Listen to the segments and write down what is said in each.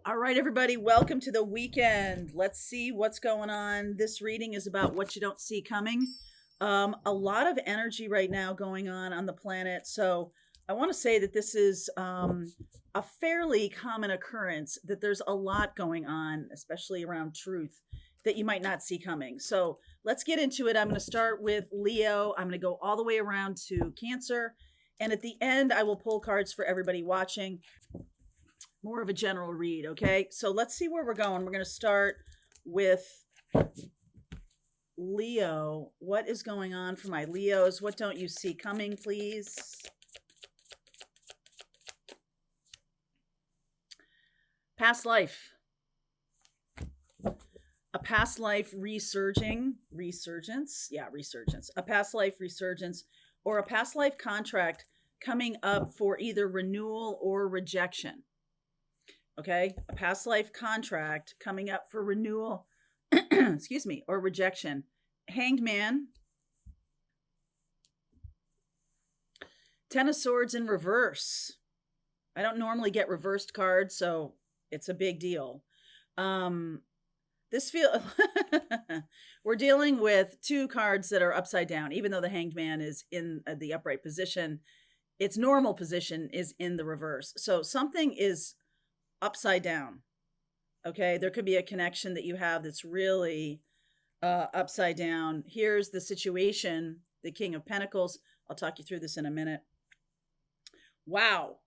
All right, everybody, welcome to the weekend. Let's see what's going on. This reading is about what you don't see coming. A lot of energy right now going on the planet. So I want to say that this is a fairly common occurrence, that there's a lot going on, especially around truth, that you might not see coming. So let's get into it. I'm going to start with Leo. I'm going to go all the way around to Cancer. And at the end, I will pull cards for everybody watching. More of a general read, okay? So let's see where we're going. We're going to start with Leo. What is going on for my Leos? What don't you see coming, please? Past life. A past life resurgence. A past life resurgence or a past life contract coming up for either renewal or rejection. Okay, a past life contract coming up for renewal, excuse me, or rejection. Hanged Man, Ten of Swords in reverse. I don't normally get reversed cards, so it's a big deal. We're dealing with two cards that are upside down, even though the Hanged Man is in the upright position. Its normal position is in the reverse. So something is upside down. Okay, there could be a connection that you have that's really upside down. Here's the situation, the King of Pentacles. I'll talk you through this in a minute. Wow.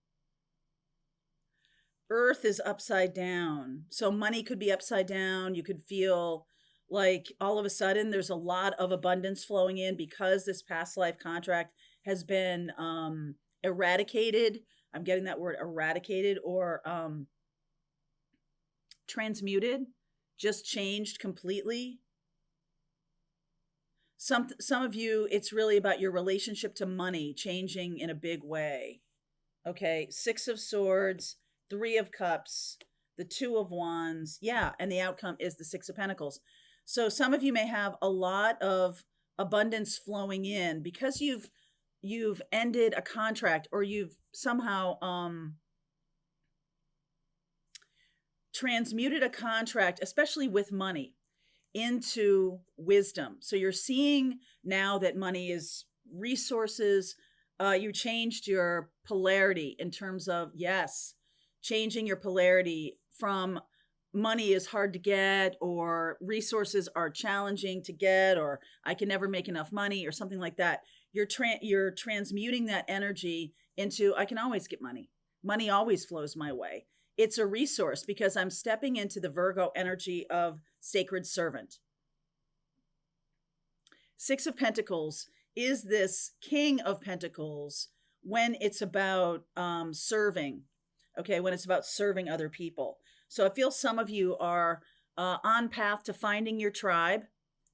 Earth is upside down. So money could be upside down. You could feel like all of a sudden there's a lot of abundance flowing in because this past life contract has been eradicated. I'm getting that word, eradicated, or transmuted, just changed completely. Some of you, it's really about your relationship to money changing in a big way. Okay, Six of Swords, Three of Cups, the Two of Wands. Yeah, and the outcome is the Six of Pentacles. So some of you may have a lot of abundance flowing in because you've ended a contract, or you've somehow transmuted a contract, especially with money, into wisdom. So you're seeing now that money is resources. You changed your polarity in terms of, yes, changing your polarity from money is hard to get, or resources are challenging to get, or I can never make enough money, or something like that. You're transmuting that energy into, I can always get money. Money always flows my way. It's a resource because I'm stepping into the Virgo energy of sacred servant. Six of Pentacles is this King of Pentacles when it's about serving. Okay, when it's about serving other people. So I feel some of you are on path to finding your tribe.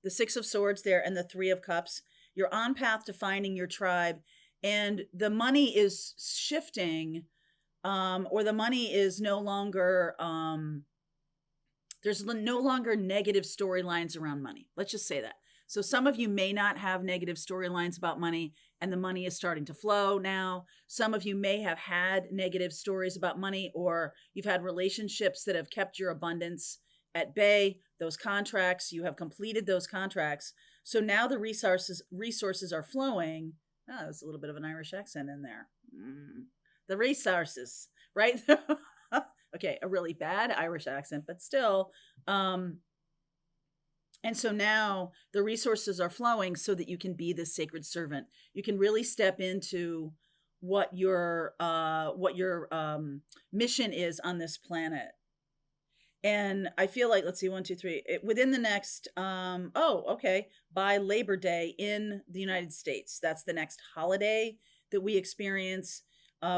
The Six of Swords there and the Three of Cups. You're on path to finding your tribe, and the money is shifting. Or the money is no longer, there's no longer negative storylines around money. Let's just say that. So some of you may not have negative storylines about money, and the money is starting to flow now. Some of you may have had negative stories about money, or you've had relationships that have kept your abundance at bay. Those contracts, you have completed those contracts. So now the resources are flowing. Oh, there's a little bit of an Irish accent in there. The resources, right? Okay, a really bad Irish accent, but still. And so now the resources are flowing so that you can be this sacred servant. You can really step into what your mission is on this planet. And I feel like, let's see, 1, 2, 3, within the next, by Labor Day in the United States. That's the next holiday that we experience.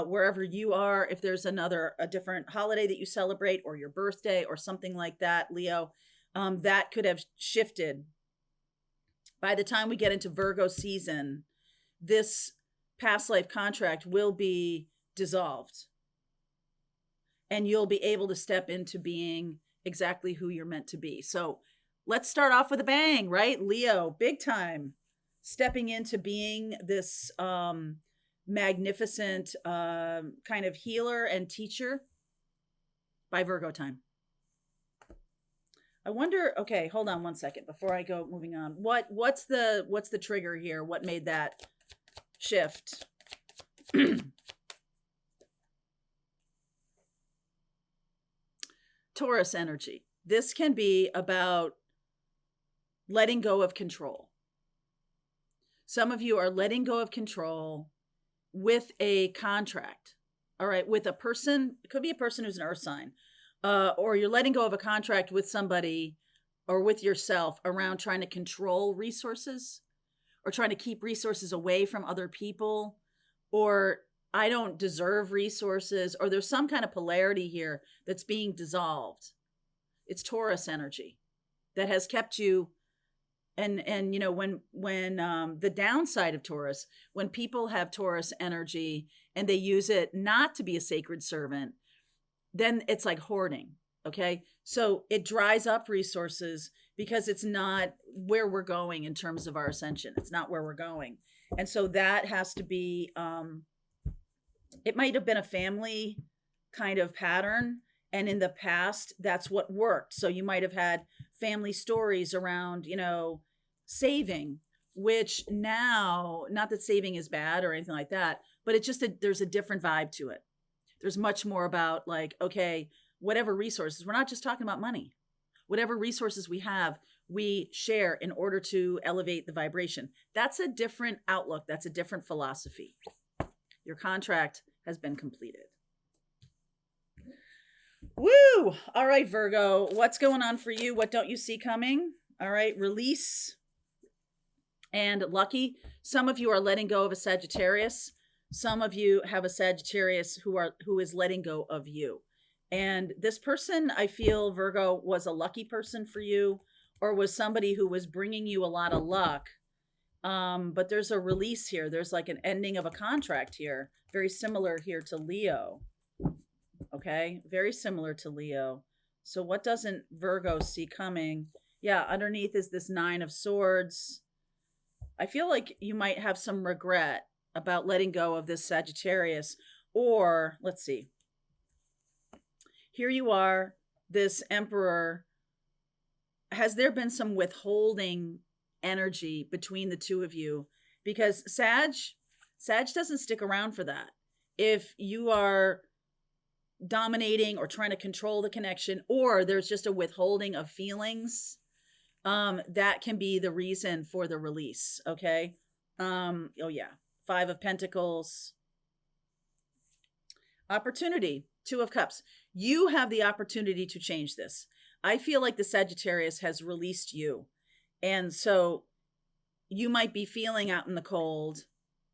Wherever you are, if there's a different holiday that you celebrate, or your birthday or something like that, Leo, that could have shifted. By the time we get into Virgo season, this past life contract will be dissolved, and you'll be able to step into being exactly who you're meant to be. So let's start off with a bang, right? Leo, big time, stepping into being this magnificent kind of healer and teacher. by Virgo time. I wonder, okay, hold on one second before I go moving on. What's the trigger here? What made that shift? Taurus energy. This can be about letting go of control. Some of you are letting go of control with a contract. All right, with a person. It could be a person who's an earth sign. Or you're letting go of a contract with somebody or with yourself around trying to control resources or trying to keep resources away from other people, or I don't deserve resources, or there's some kind of polarity here that's being dissolved. It's Taurus energy that has kept you. And you know, when the downside of Taurus, when people have Taurus energy and they use it not to be a sacred servant, then it's like hoarding. Okay. So it dries up resources because it's not where we're going in terms of our ascension. It's not where we're going. And so that has to be, it might have been a family kind of pattern. And in the past, that's what worked. So you might have had family stories around, you know, saving, which now, not that saving is bad or anything like that, but it's just there's a different vibe to it. There's much more about like, okay, whatever resources, we're not just talking about money. Whatever resources we have, we share in order to elevate the vibration. That's a different outlook. That's a different philosophy. Your contract has been completed. Woo! All right, Virgo, what's going on for you? What don't you see coming? All right, release and lucky. Some of you are letting go of a Sagittarius. Some of you have a Sagittarius who is letting go of you. And this person, I feel, Virgo, was a lucky person for you, or was somebody who was bringing you a lot of luck. But there's a release here. There's like an ending of a contract here. Very similar here to Leo. Okay, very similar to Leo. So what doesn't Virgo see coming? Yeah, underneath is this 9 of Swords. I feel like you might have some regret about letting go of this Sagittarius. Or, let's see. Here you are, this Emperor. Has there been some withholding energy between the two of you? Because Sag doesn't stick around for that. If you are dominating or trying to control the connection, or there's just a withholding of feelings, that can be the reason for the release. Okay. Oh yeah. 5 of Pentacles. Opportunity. 2 of Cups. You have the opportunity to change this. I feel like the Sagittarius has released you. And so you might be feeling out in the cold.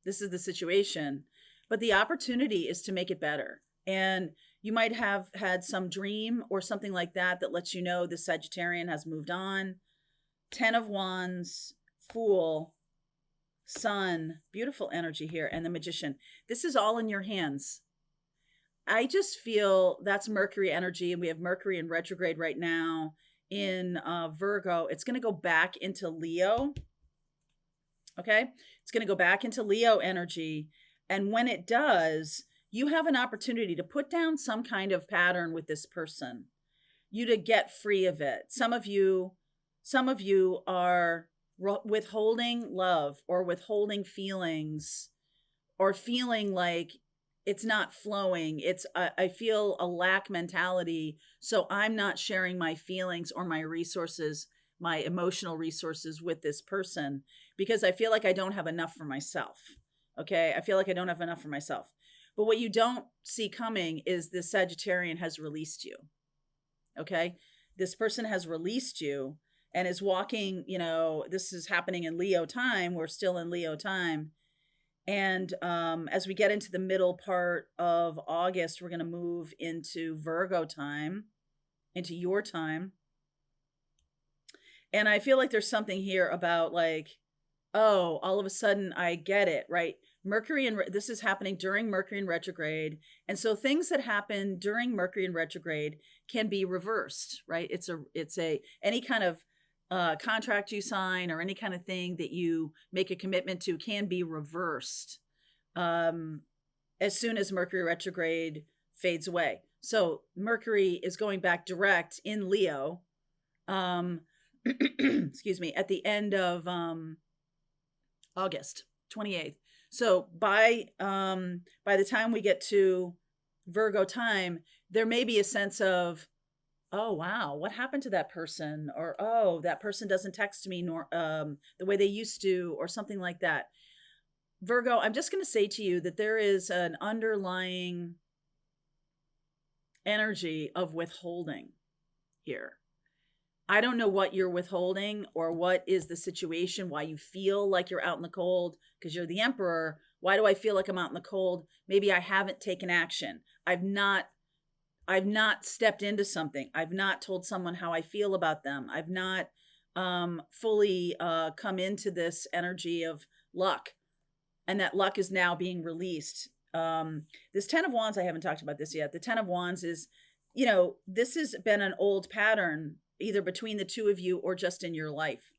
This is the situation. But the opportunity is to make it better. And you might have had some dream or something like that that lets you know the Sagittarian has moved on. 10 of Wands, Fool, Sun, beautiful energy here, and the Magician. This is all in your hands. I just feel that's Mercury energy, and we have Mercury in retrograde right now in Virgo. It's going to go back into Leo. Okay? It's going to go back into Leo energy. And when it does, you have an opportunity to put down some kind of pattern with this person, you to get free of it. Some of you are withholding love or withholding feelings, or feeling like it's not flowing. It's I feel a lack mentality, so I'm not sharing my feelings or my resources, my emotional resources with this person because I feel like I don't have enough for myself. Okay? I feel like I don't have enough for myself. But what you don't see coming is this Sagittarian has released you. Okay? This person has released you and is walking, you know, this is happening in Leo time. We're still in Leo time. And as we get into the middle part of August, we're going to move into Virgo time, into your time. And I feel like there's something here about like, oh, all of a sudden I get it, right? This is happening during Mercury in retrograde. And so things that happen during Mercury in retrograde can be reversed, right? It's any kind of contract you sign or any kind of thing that you make a commitment to can be reversed as soon as Mercury retrograde fades away. So Mercury is going back direct in Leo. Excuse me, at the end of August 28th. So by the time we get to Virgo time, there may be a sense of, oh wow, what happened to that person? Or oh, that person doesn't text me nor the way they used to, or something like that. Virgo, I'm just going to say to you that there is an underlying energy of withholding here. I don't know what you're withholding or what is the situation, why you feel like you're out in the cold, because you're the emperor. Why do I feel like I'm out in the cold? Maybe I haven't taken action. I've not stepped into something. I've not told someone how I feel about them. I've not fully come into this energy of luck. And that luck is now being released. This 10 of Wands, I haven't talked about this yet. The 10 of Wands is, this has been an old pattern, either between the two of you or just in your life.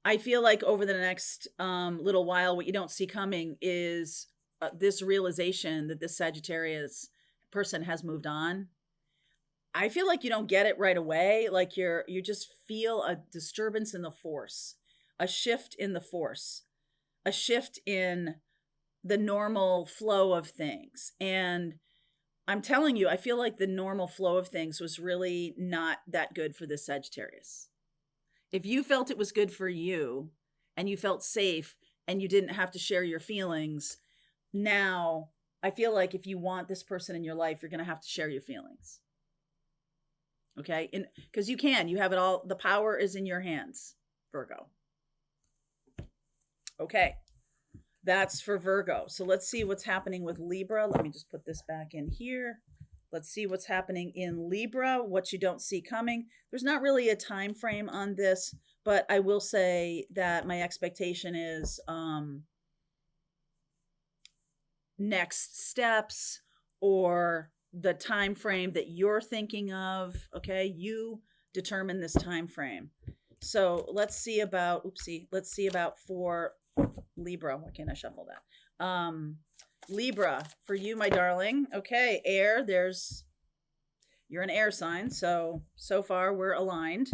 I feel like over the next little while, what you don't see coming is this realization that this Sagittarius person has moved on. I feel like you don't get it right away. Like you just feel a disturbance in the force, a shift in the force, a shift in the normal flow of things. And I'm telling you, I feel like the normal flow of things was really not that good for this Sagittarius. If you felt it was good for you and you felt safe and you didn't have to share your feelings, now I feel like if you want this person in your life, you're going to have to share your feelings. Okay? Because you have it all. The power is in your hands, Virgo. Okay. That's for Virgo. So let's see what's happening with Libra. Let me just put this back in here. Let's see what's happening in Libra, what you don't see coming. There's not really a time frame on this, but I will say that my expectation is next steps or the time frame that you're thinking of. Okay, you determine this time frame. So let's see about for Libra. Why can't I shuffle that? Libra, for you, my darling. Okay, air, you're an air sign, so far we're aligned.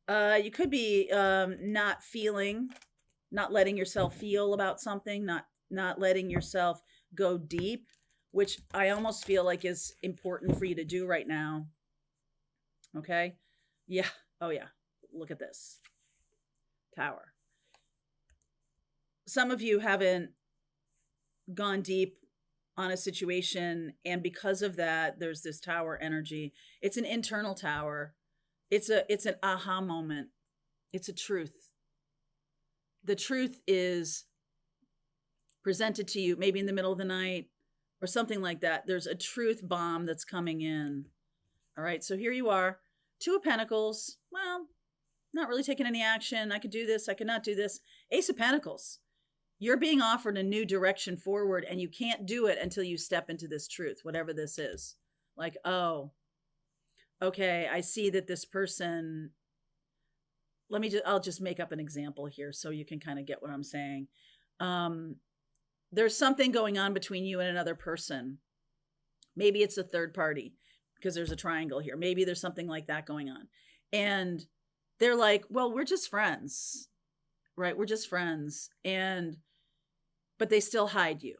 You could be not letting yourself feel about something, not letting yourself go deep, which I almost feel like is important for you to do right now. Okay? Yeah. Oh yeah. Look at this. Tower. Some of you haven't gone deep on a situation, and because of that, there's this tower energy. It's an internal tower. It's an aha moment. It's a truth. The truth is presented to you maybe in the middle of the night or something like that. There's a truth bomb that's coming in. All right, so here you are, Two of Pentacles. Well, not really taking any action. I could do this, I could not do this. Ace of Pentacles. You're being offered a new direction forward, and you can't do it until you step into this truth, whatever this is. Like, oh, okay, I see that this person, I'll just make up an example here so you can kind of get what I'm saying. There's something going on between you and another person. Maybe it's a third party because there's a triangle here. Maybe there's something like that going on. And they're like, well, we're just friends, right? We're just friends. But they still hide you.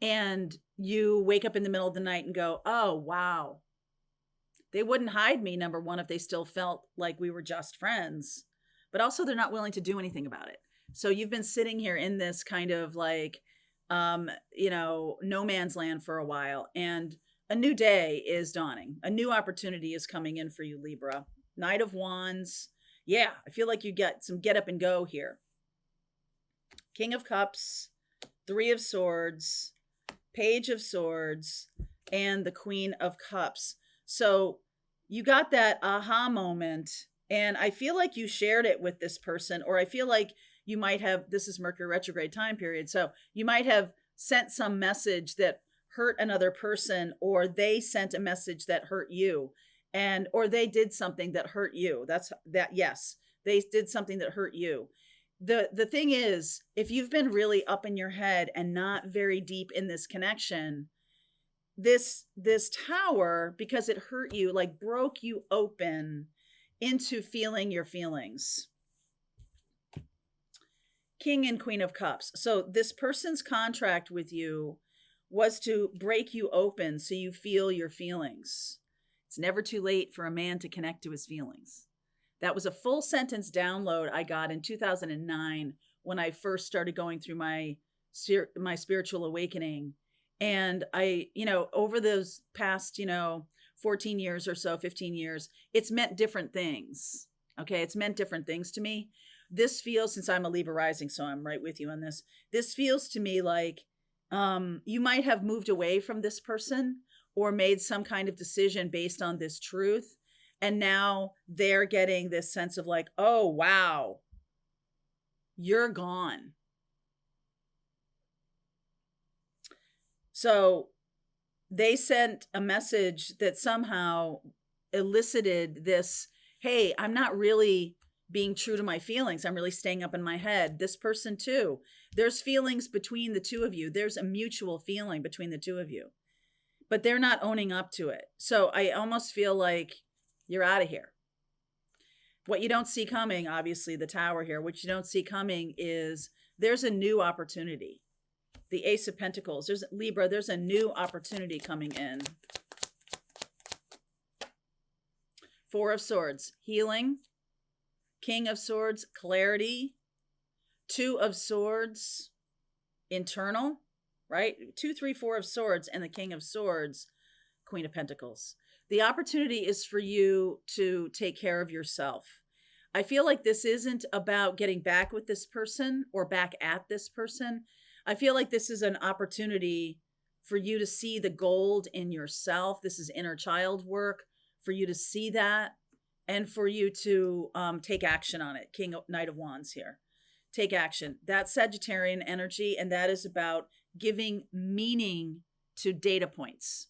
And you wake up in the middle of the night and go, oh, wow. They wouldn't hide me, number one, if they still felt like we were just friends. But also they're not willing to do anything about it. So you've been sitting here in this kind of like, no man's land for a while. And a new day is dawning. A new opportunity is coming in for you, Libra. Knight of Wands. Yeah, I feel like you get some get up and go here. King of Cups, Three of Swords, Page of Swords, and the Queen of Cups. So you got that aha moment, and I feel like you shared it with this person, or I feel like you might have, this is Mercury retrograde time period, so you might have sent some message that hurt another person, or they sent a message that hurt you, or they did something that hurt you. Yes, they did something that hurt you. the thing is, if you've been really up in your head and not very deep in this connection, this tower, because it hurt you, like broke you open into feeling your feelings. King and Queen of Cups. So this person's contract with you was to break you open so you feel your feelings. It's never too late for a man to connect to his feelings. That was a full sentence download I got in 2009 when I first started going through my spiritual awakening. And I, over those past, 14 years or so, 15 years, it's meant different things. Okay. It's meant different things to me. This feels, since I'm a Libra rising, so I'm right with you on this. This feels to me like you might have moved away from this person or made some kind of decision based on this truth. And now they're getting this sense of like, oh, wow, you're gone. So they sent a message that somehow elicited this, hey, I'm not really being true to my feelings. I'm really staying up in my head. This person too. There's feelings between the two of you. There's a mutual feeling between the two of you, but they're not owning up to it. So I almost feel like you're out of here. What you don't see coming, obviously the tower here, what you don't see coming is there's a new opportunity. The Ace of Pentacles, there's Libra, there's a new opportunity coming in. Four of Swords, healing. King of Swords, clarity. Two of Swords, internal, right? 2, 3, 4 of Swords, and the King of Swords, Queen of Pentacles. The opportunity is for you to take care of yourself. I feel like this isn't about getting back with this person or back at this person. I feel like this is an opportunity for you to see the gold in yourself. This is inner child work, for you to see that and for you to take action on it. Knight of Wands here. Take action. That's Sagittarian energy, and that is about giving meaning to data points.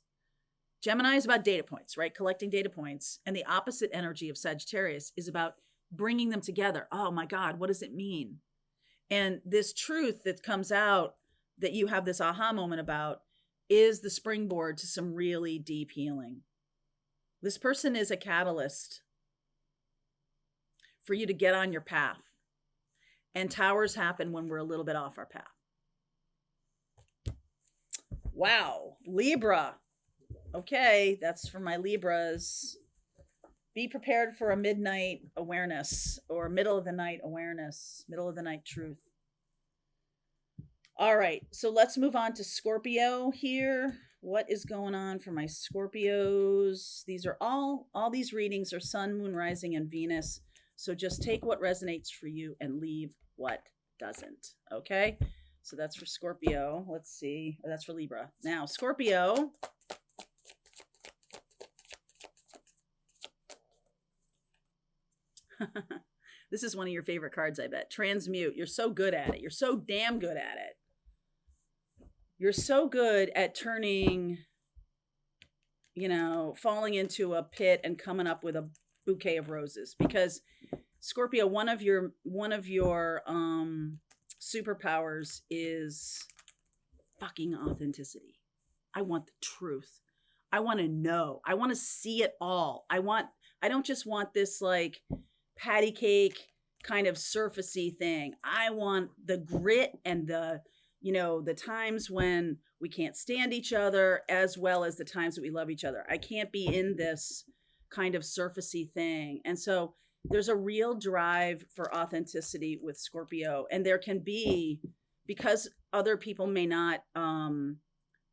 Gemini is about data points, right? Collecting data points. And the opposite energy of Sagittarius is about bringing them together. Oh my God, what does it mean? And this truth that comes out that you have this aha moment about is the springboard to some really deep healing. This person is a catalyst for you to get on your path. And towers happen when we're a little bit off our path. Wow, Libra. Okay, that's for my Libras. Be prepared for a midnight awareness or middle of the night awareness, middle of the night truth. All right, so let's move on to Scorpio here. What is going on for my Scorpios? These are all these readings are Sun, Moon, Rising, and Venus. So just take what resonates for you and leave what doesn't. Okay, so that's for Scorpio. Let's see. That's for Libra. Now, Scorpio. This is one of your favorite cards, I bet. Transmute. You're so good at it. You're so damn good at it. You're so good at turning, falling into a pit and coming up with a bouquet of roses. Because Scorpio, one of your superpowers is fucking authenticity. I want the truth. I want to know. I want to see it all. I don't just want this like patty cake kind of surfacey thing. I want the grit and the times when we can't stand each other as well as the times that we love each other. I can't be in this kind of surfacey thing. And so there's a real drive for authenticity with Scorpio. And there can be, because other people may not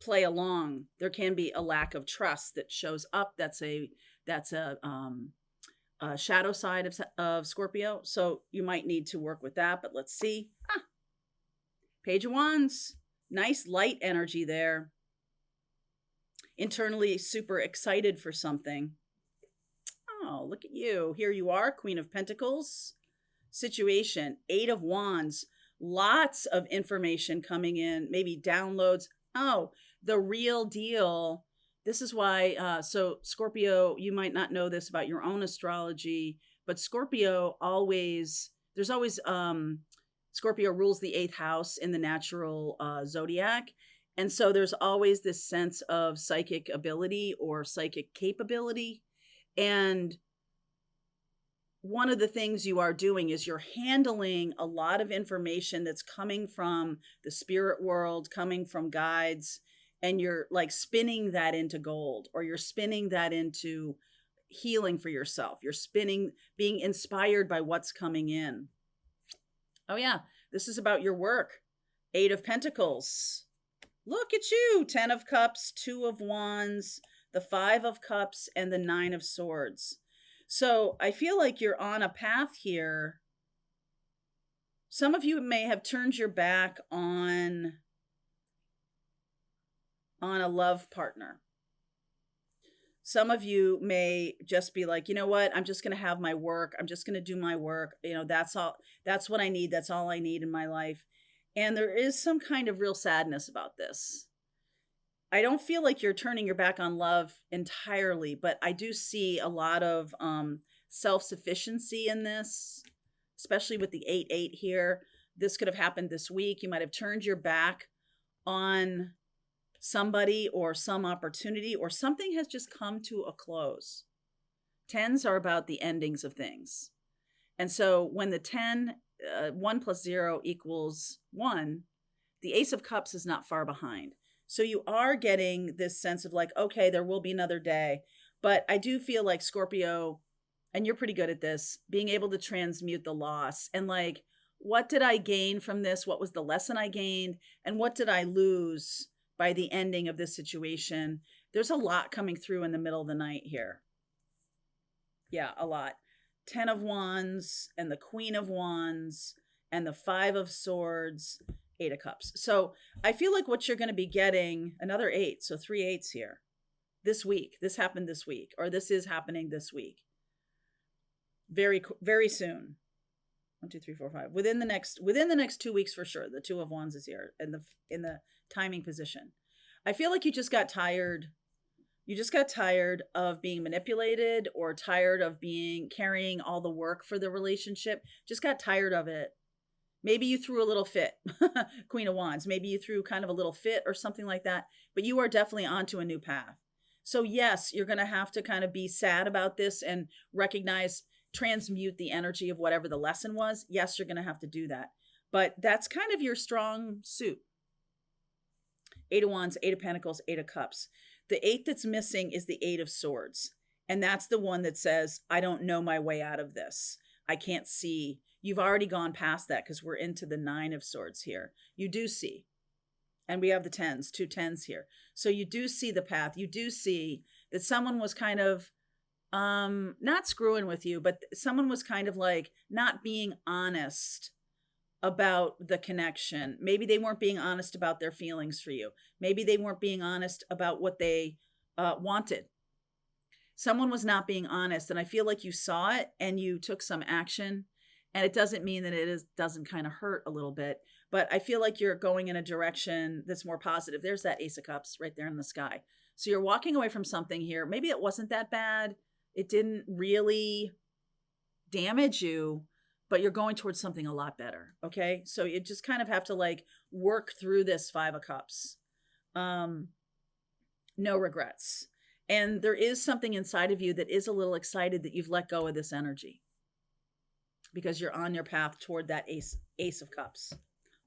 play along, there can be a lack of trust that shows up. That's a shadow side of Scorpio. So you might need to work with that, but let's see. Page of Wands, nice light energy there. Internally super excited for something. Oh, look at you. Here you are, Queen of Pentacles. Situation, 8 of Wands. Lots of information coming in, maybe downloads. Oh, the real deal. This is why, so Scorpio, you might not know this about your own astrology, but Scorpio there's always Scorpio rules the 8th house in the natural zodiac. And so there's always this sense of psychic ability or psychic capability. And one of the things you are doing is you're handling a lot of information that's coming from the spirit world, coming from guides, and you're like spinning that into gold, or you're spinning that into healing for yourself. You're spinning, being inspired by what's coming in. Oh yeah, this is about your work. 8 of Pentacles. Look at you. 10 of Cups, 2 of Wands, the 5 of Cups, and the 9 of Swords. So I feel like you're on a path here. Some of you may have turned your back on a love partner. Some of you may just be like, you know what? I'm just going to have my work. I'm just going to do my work. You know, that's all. That's what I need. That's all I need in my life. And there is some kind of real sadness about this. I don't feel like you're turning your back on love entirely, but I do see a lot of self-sufficiency in this, especially with the 8-8 here. This could have happened this week. You might have turned your back on somebody or some opportunity, or something has just come to a close. 10s are about the endings of things. And so when the 10, 1 plus 0 equals 1, the Ace of Cups is not far behind. So you are getting this sense of like, okay, there will be another day. But I do feel like Scorpio, and you're pretty good at this, being able to transmute the loss and like, what did I gain from this? What was the lesson I gained? And what did I lose by the ending of this situation? There's a lot coming through in the middle of the night here. Yeah, a lot. 10 of Wands and the Queen of Wands and the 5 of Swords, 8 of Cups. So I feel like what you're going to be getting, another 8, so 3 8s here this week. This happened this week, or this is happening this week. Very, very soon. 1, 2, 3, 4, 5. Within the next 2 weeks for sure. The 2 of Wands is here in the timing position. I feel like you just got tired. You just got tired of being manipulated, or tired of carrying all the work for the relationship. Just got tired of it. Maybe you threw a little fit, Queen of Wands. Maybe you threw kind of a little fit or something like that, but you are definitely onto a new path. So yes, you're going to have to kind of be sad about this and recognize, transmute the energy of whatever the lesson was. Yes, you're going to have to do that, but that's kind of your strong suit. 8 of Wands, 8 of Pentacles, 8 of Cups. The 8 that's missing is the 8 of Swords. And that's the one that says, I don't know my way out of this. I can't see. You've already gone past that because we're into the 9 of Swords here. You do see. And we have the 10s, 2 10s here. So you do see the path. You do see that someone was kind of not screwing with you, but someone was kind of like not being honest about the connection. Maybe they weren't being honest about their feelings for you. Maybe they weren't being honest about what they wanted. Someone was not being honest, and I feel like you saw it and you took some action. And it doesn't mean that doesn't kind of hurt a little bit, but I feel like you're going in a direction that's more positive. There's that Ace of Cups right there in the sky. So you're walking away from something here. Maybe it wasn't that bad. It didn't really damage you, but you're going towards something a lot better. Okay. So you just kind of have to like work through this 5 of Cups. No regrets. And there is something inside of you that is a little excited that you've let go of this energy, because you're on your path toward that Ace of Cups.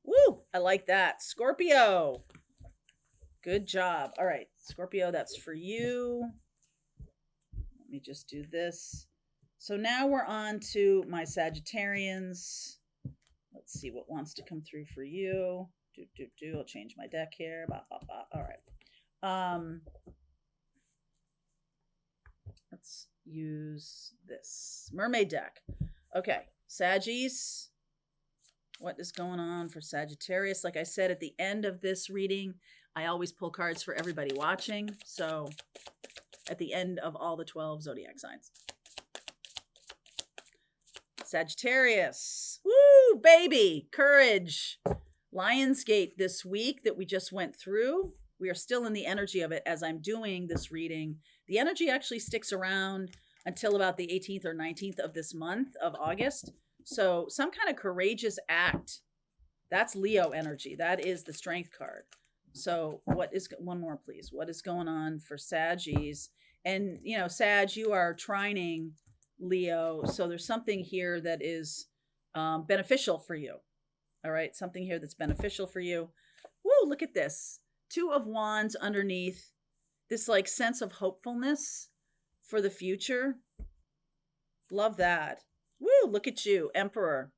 Woo! I like that. Scorpio. Good job. All right, Scorpio, that's for you. Let me just do this. So now we're on to my Sagittarians. Let's see what wants to come through for you. I'll change my deck here. All right. Let's use this Mermaid deck. Okay. Saggies, what is going on for Sagittarius? Like I said, at the end of this reading, I always pull cards for everybody watching. So at the end of all the 12 zodiac signs. Sagittarius, woo, baby, courage. Lionsgate this week that we just went through. We are still in the energy of it as I'm doing this reading. The energy actually sticks around until about the 18th or 19th of this month of August. So some kind of courageous act That's Leo energy. That is the strength card. So what is, one more please, what is going on for Saggies? And you know, Sag, you are trining Leo, so there's something here that is beneficial for you. All right, something here that's beneficial for you. Woo, look at this. Two of Wands underneath, this like sense of hopefulness for the future. Love that. Woo, look at you, Emperor.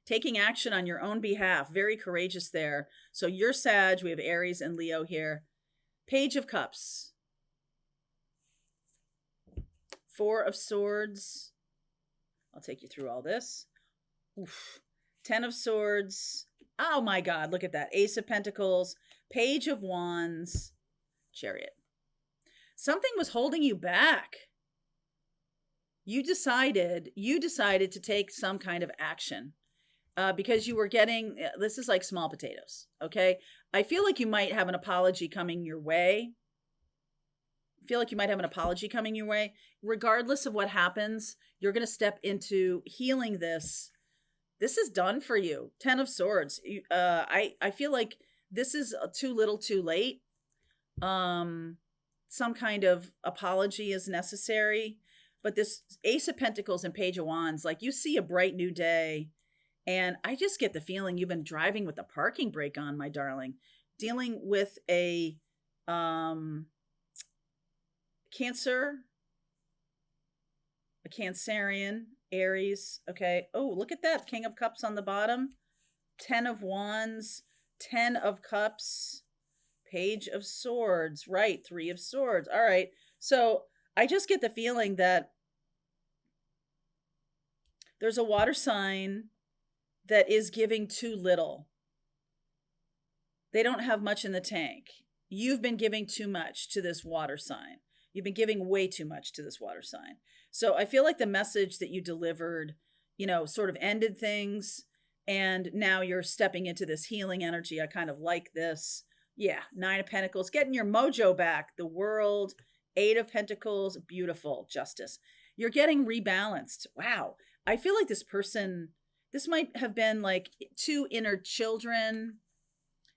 Taking action on your own behalf. Very courageous there. So you're Sag. We have Aries and Leo here. Page of Cups. Four of Swords. I'll take you through all this. Oof. 10 of Swords. Oh my God, look at that. Ace of Pentacles. Page of Wands. Chariot. Something was holding you back. You decided to take some kind of action. Because you were getting, this is like small potatoes, okay? I feel like you might have an apology coming your way. Regardless of what happens, you're going to step into healing this. This is done for you. 10 of Swords. I feel like this is too little too late. Some kind of apology is necessary. But this Ace of Pentacles and Page of Wands, like you see a bright new day. And I just get the feeling you've been driving with the parking brake on, my darling. Dealing with a Cancer, a Cancerian, Aries. Okay. Oh, look at that. King of Cups on the bottom. 10 of Wands, 10 of Cups, Page of Swords. Right. 3 of Swords. All right. So I just get the feeling that there's a water sign that is giving too little. They don't have much in the tank. You've been giving too much to this water sign. You've been giving way too much to this water sign. So I feel like the message that you delivered, you know, sort of ended things. And now you're stepping into this healing energy. I kind of like this. Yeah. 9 of Pentacles, getting your mojo back. The World, 8 of Pentacles, beautiful. Justice. You're getting rebalanced. Wow. I feel like this person, this might have been like two inner children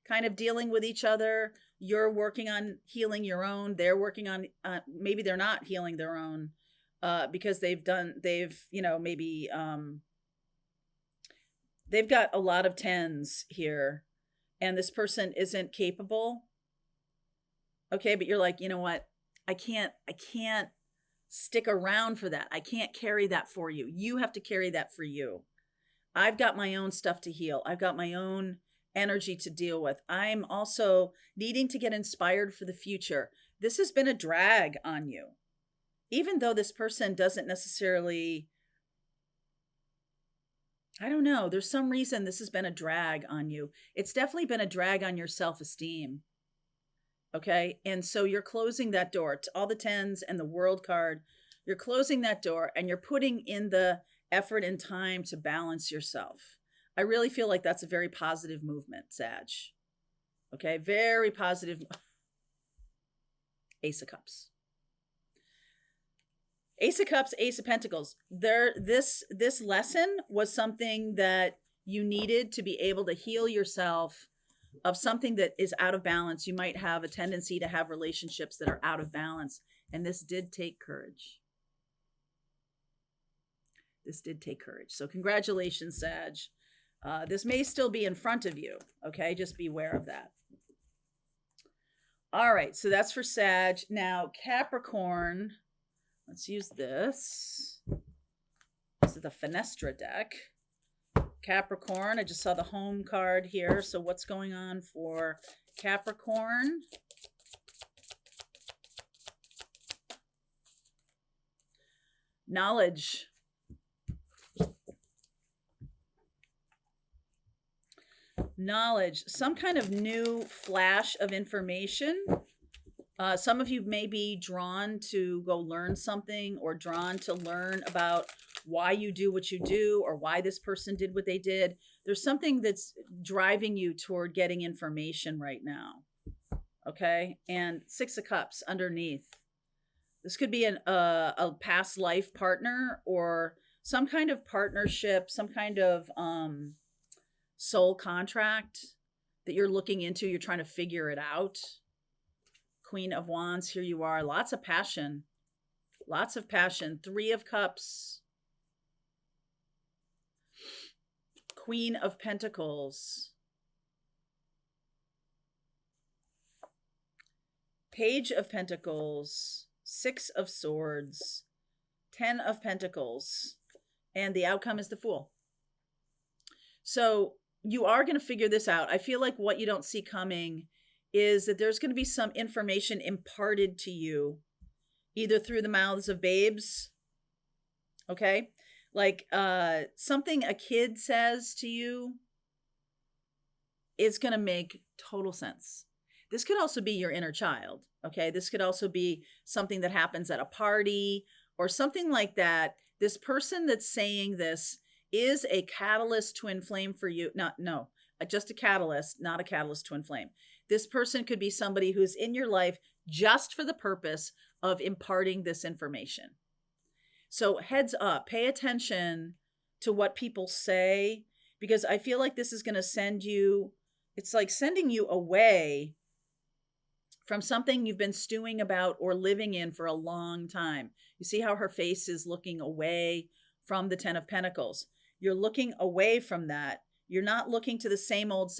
kind of dealing with each other. You're working on healing your own. They're working on, maybe they're not healing their own because they've, you know, maybe they've got a lot of 10s here and this person isn't capable. Okay. But you're like, you know what? I can't stick around for that. I can't carry that for you. You have to carry that for you. I've got my own stuff to heal. I've got my own energy to deal with. I'm also needing to get inspired for the future. This has been a drag on you. Even though this person doesn't necessarily, I don't know, there's some reason this has been a drag on you. It's definitely been a drag on your self-esteem. Okay. And so you're closing that door to all the 10s and the World card. You're closing that door and you're putting in the effort and time to balance yourself. I really feel like that's a very positive movement, Sag. Okay. Very positive. Ace of Cups. Ace of Cups, Ace of Pentacles. This lesson was something that you needed to be able to heal yourself of something that is out of balance. You might have a tendency to have relationships that are out of balance. And this did take courage. This did take courage. So congratulations, Sag. This may still be in front of you. Okay. Just be aware of that. All right. So that's for Sag. Now, Capricorn. Let's use this. This is the Fenestra deck. Capricorn, I just saw the home card here. So what's going on for Capricorn? Knowledge. Knowledge. Some kind of new flash of information. Some of you may be drawn to go learn something or drawn to learn about why you do what you do or why this person did what they did. There's something that's driving you toward getting information right now. Okay. And 6 of Cups underneath. This could be a past life partner or some kind of partnership, some kind of soul contract that you're looking into. You're trying to figure it out. Queen of Wands, here you are. Lots of passion. Lots of passion. 3 of Cups. Queen of Pentacles. Page of Pentacles. 6 of Swords. 10 of Pentacles. And the outcome is the Fool. So you are going to figure this out. I feel like what you don't see coming is that there's going to be some information imparted to you, either through the mouths of babes. Okay. Like something a kid says to you is going to make total sense. This could also be your inner child. Okay. This could also be something that happens at a party or something like that. This person that's saying this is a catalyst twin flame for you. Just a catalyst, not a catalyst twin flame. This person could be somebody who's in your life just for the purpose of imparting this information. So heads up, pay attention to what people say, because I feel like this is going to send you, it's like sending you away from something you've been stewing about or living in for a long time. You see how her face is looking away from the 10 of Pentacles. You're looking away from that. You're not looking to the same old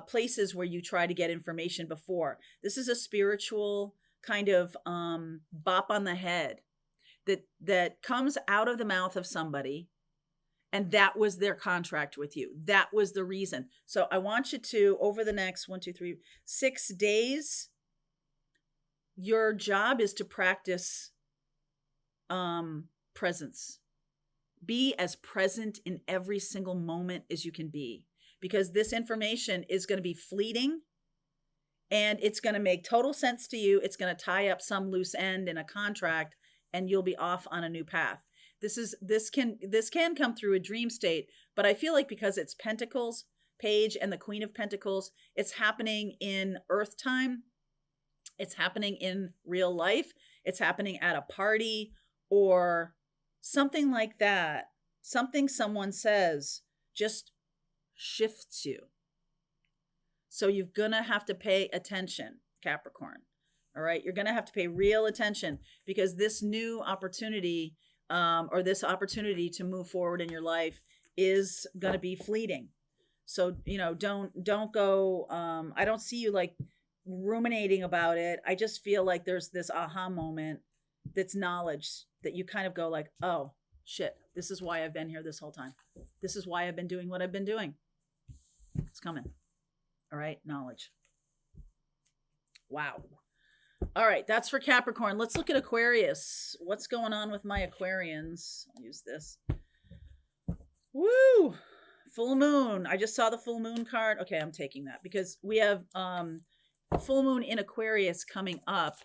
places where you try to get information before. This is a spiritual kind of bop on the head that comes out of the mouth of somebody, and that was their contract with you. That was the reason. So I want you to, over the next 6 days, your job is to practice presence. Be as present in every single moment as you can be, because this information is going to be fleeting and it's going to make total sense to you. It's going to tie up some loose end in a contract and you'll be off on a new path. This can come through a dream state, but I feel like because it's Pentacles, Page, and the Queen of Pentacles, it's happening in Earth time. It's happening in real life. It's happening at a party or something like that. Something someone says just shifts you. So you're going to have to pay attention, Capricorn. All right. You're going to have to pay real attention, because this new opportunity or this opportunity to move forward in your life is going to be fleeting. So, don't go, I don't see you like ruminating about it. I just feel like there's this aha moment that's knowledge that you kind of go like, oh shit, this is why I've been here this whole time. This is why I've been doing what I've been doing. It's coming. All right. Knowledge. Wow. All right. That's for Capricorn. Let's look at Aquarius. What's going on with my Aquarians? I'll use this. Woo. Full moon. I just saw the full moon card. Okay. I'm taking that because we have full moon in Aquarius coming up.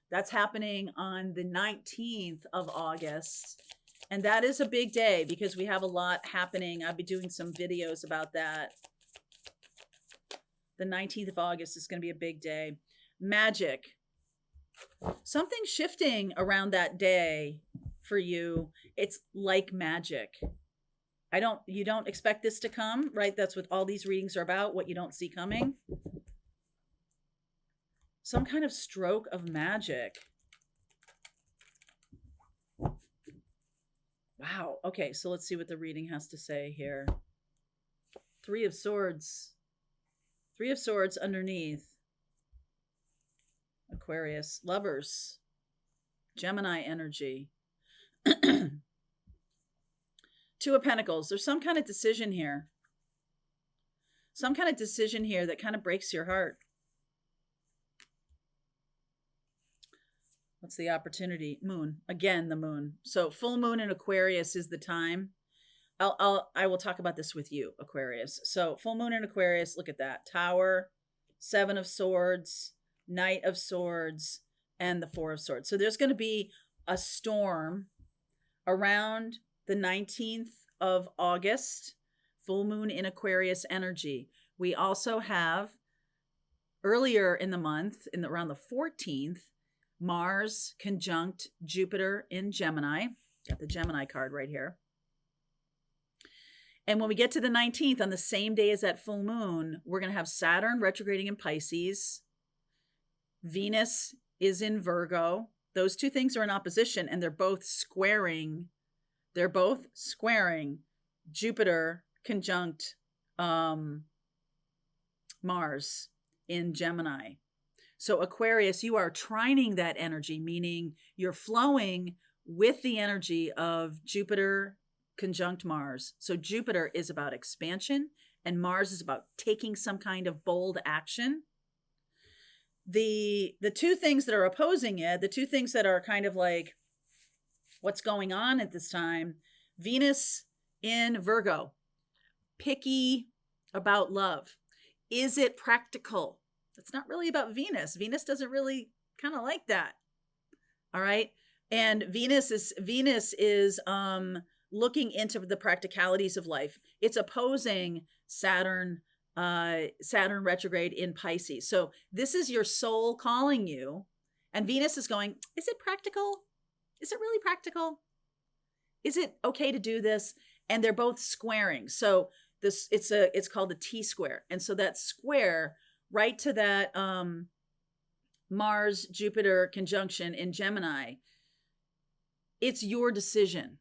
That's happening on the 19th of August. And that is a big day because we have a lot happening. I'll be doing some videos about that. The 19th of August is going to be a big day. Magic. Something shifting around that day for you. It's like magic. You don't expect this to come, right? That's what all these readings are about, what you don't see coming. Some kind of stroke of magic. Wow. Okay, so let's see what the reading has to say here. 3 of Swords. 3 of Swords underneath. Aquarius. Lovers. Gemini energy. 2 of Pentacles. There's some kind of decision here. Some kind of decision here that kind of breaks your heart. What's the opportunity? Moon. Again, the moon. So full moon in Aquarius is the time. I will talk about this with you, Aquarius. So full moon in Aquarius, look at that. Tower, 7 of Swords, Knight of Swords, and the 4 of Swords. So there's going to be a storm around the 19th of August, full moon in Aquarius energy. We also have earlier in the month, around the 14th, Mars conjunct Jupiter in Gemini. Got the Gemini card right here. And when we get to the 19th, on the same day as that full moon, we're going to have Saturn retrograding in Pisces. Venus is in Virgo. Those two things are in opposition, and they're both squaring Jupiter conjunct Mars in Gemini. So Aquarius, you are trining that energy, meaning you're flowing with the energy of Jupiter conjunct Mars. So Jupiter is about expansion and Mars is about taking some kind of bold action. The two things that are opposing it, the two things that are kind of like what's going on at this time, Venus in Virgo, picky about love. Is it practical? It's not really about Venus. Venus doesn't really kind of like that. All right. And Venus is looking into the practicalities of life. It's opposing Saturn retrograde in Pisces. So this is your soul calling you. And Venus is going, is it practical? Is it really practical? Is it okay to do this? And they're both squaring. So it's called a T-square. And so that square right to that Mars Jupiter conjunction in Gemini, it's your decision.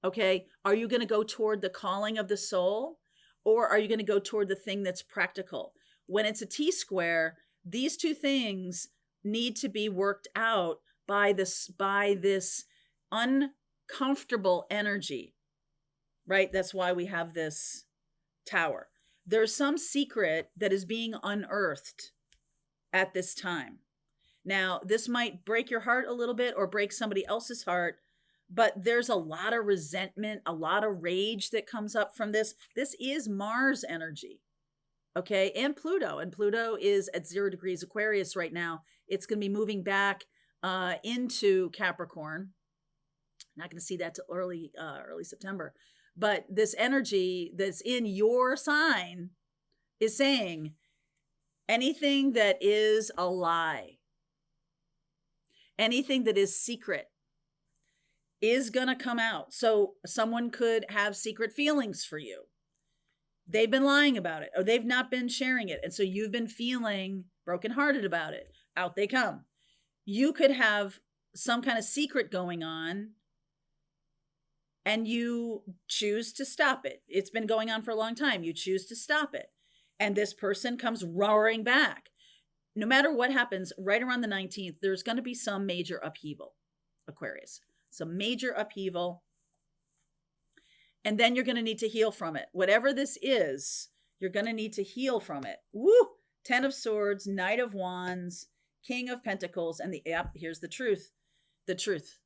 Okay, are you going to go toward the calling of the soul, or are you going to go toward the thing that's practical? When it's a T-square, these two things need to be worked out by this uncomfortable energy, right? That's why we have this tower. There's some secret that is being unearthed at this time. Now, this might break your heart a little bit or break somebody else's heart, but there's a lot of resentment, a lot of rage that comes up from this. This is Mars energy, okay? And Pluto is at 0 degrees Aquarius right now. It's going to be moving back into Capricorn. Not going to see that till early September. But this energy that's in your sign is saying anything that is a lie, anything that is secret is going to come out. So someone could have secret feelings for you. They've been lying about it, or they've not been sharing it. And so you've been feeling brokenhearted about it. Out they come. You could have some kind of secret going on and you choose to stop it. It's been going on for a long time. You choose to stop it. And this person comes roaring back. No matter what happens, right around the 19th, there's going to be some major upheaval, Aquarius. Some major upheaval. And then you're going to need to heal from it. Whatever this is, you're going to need to heal from it. Woo! 10 of Swords, Knight of Wands, King of Pentacles, and here's the truth. The truth.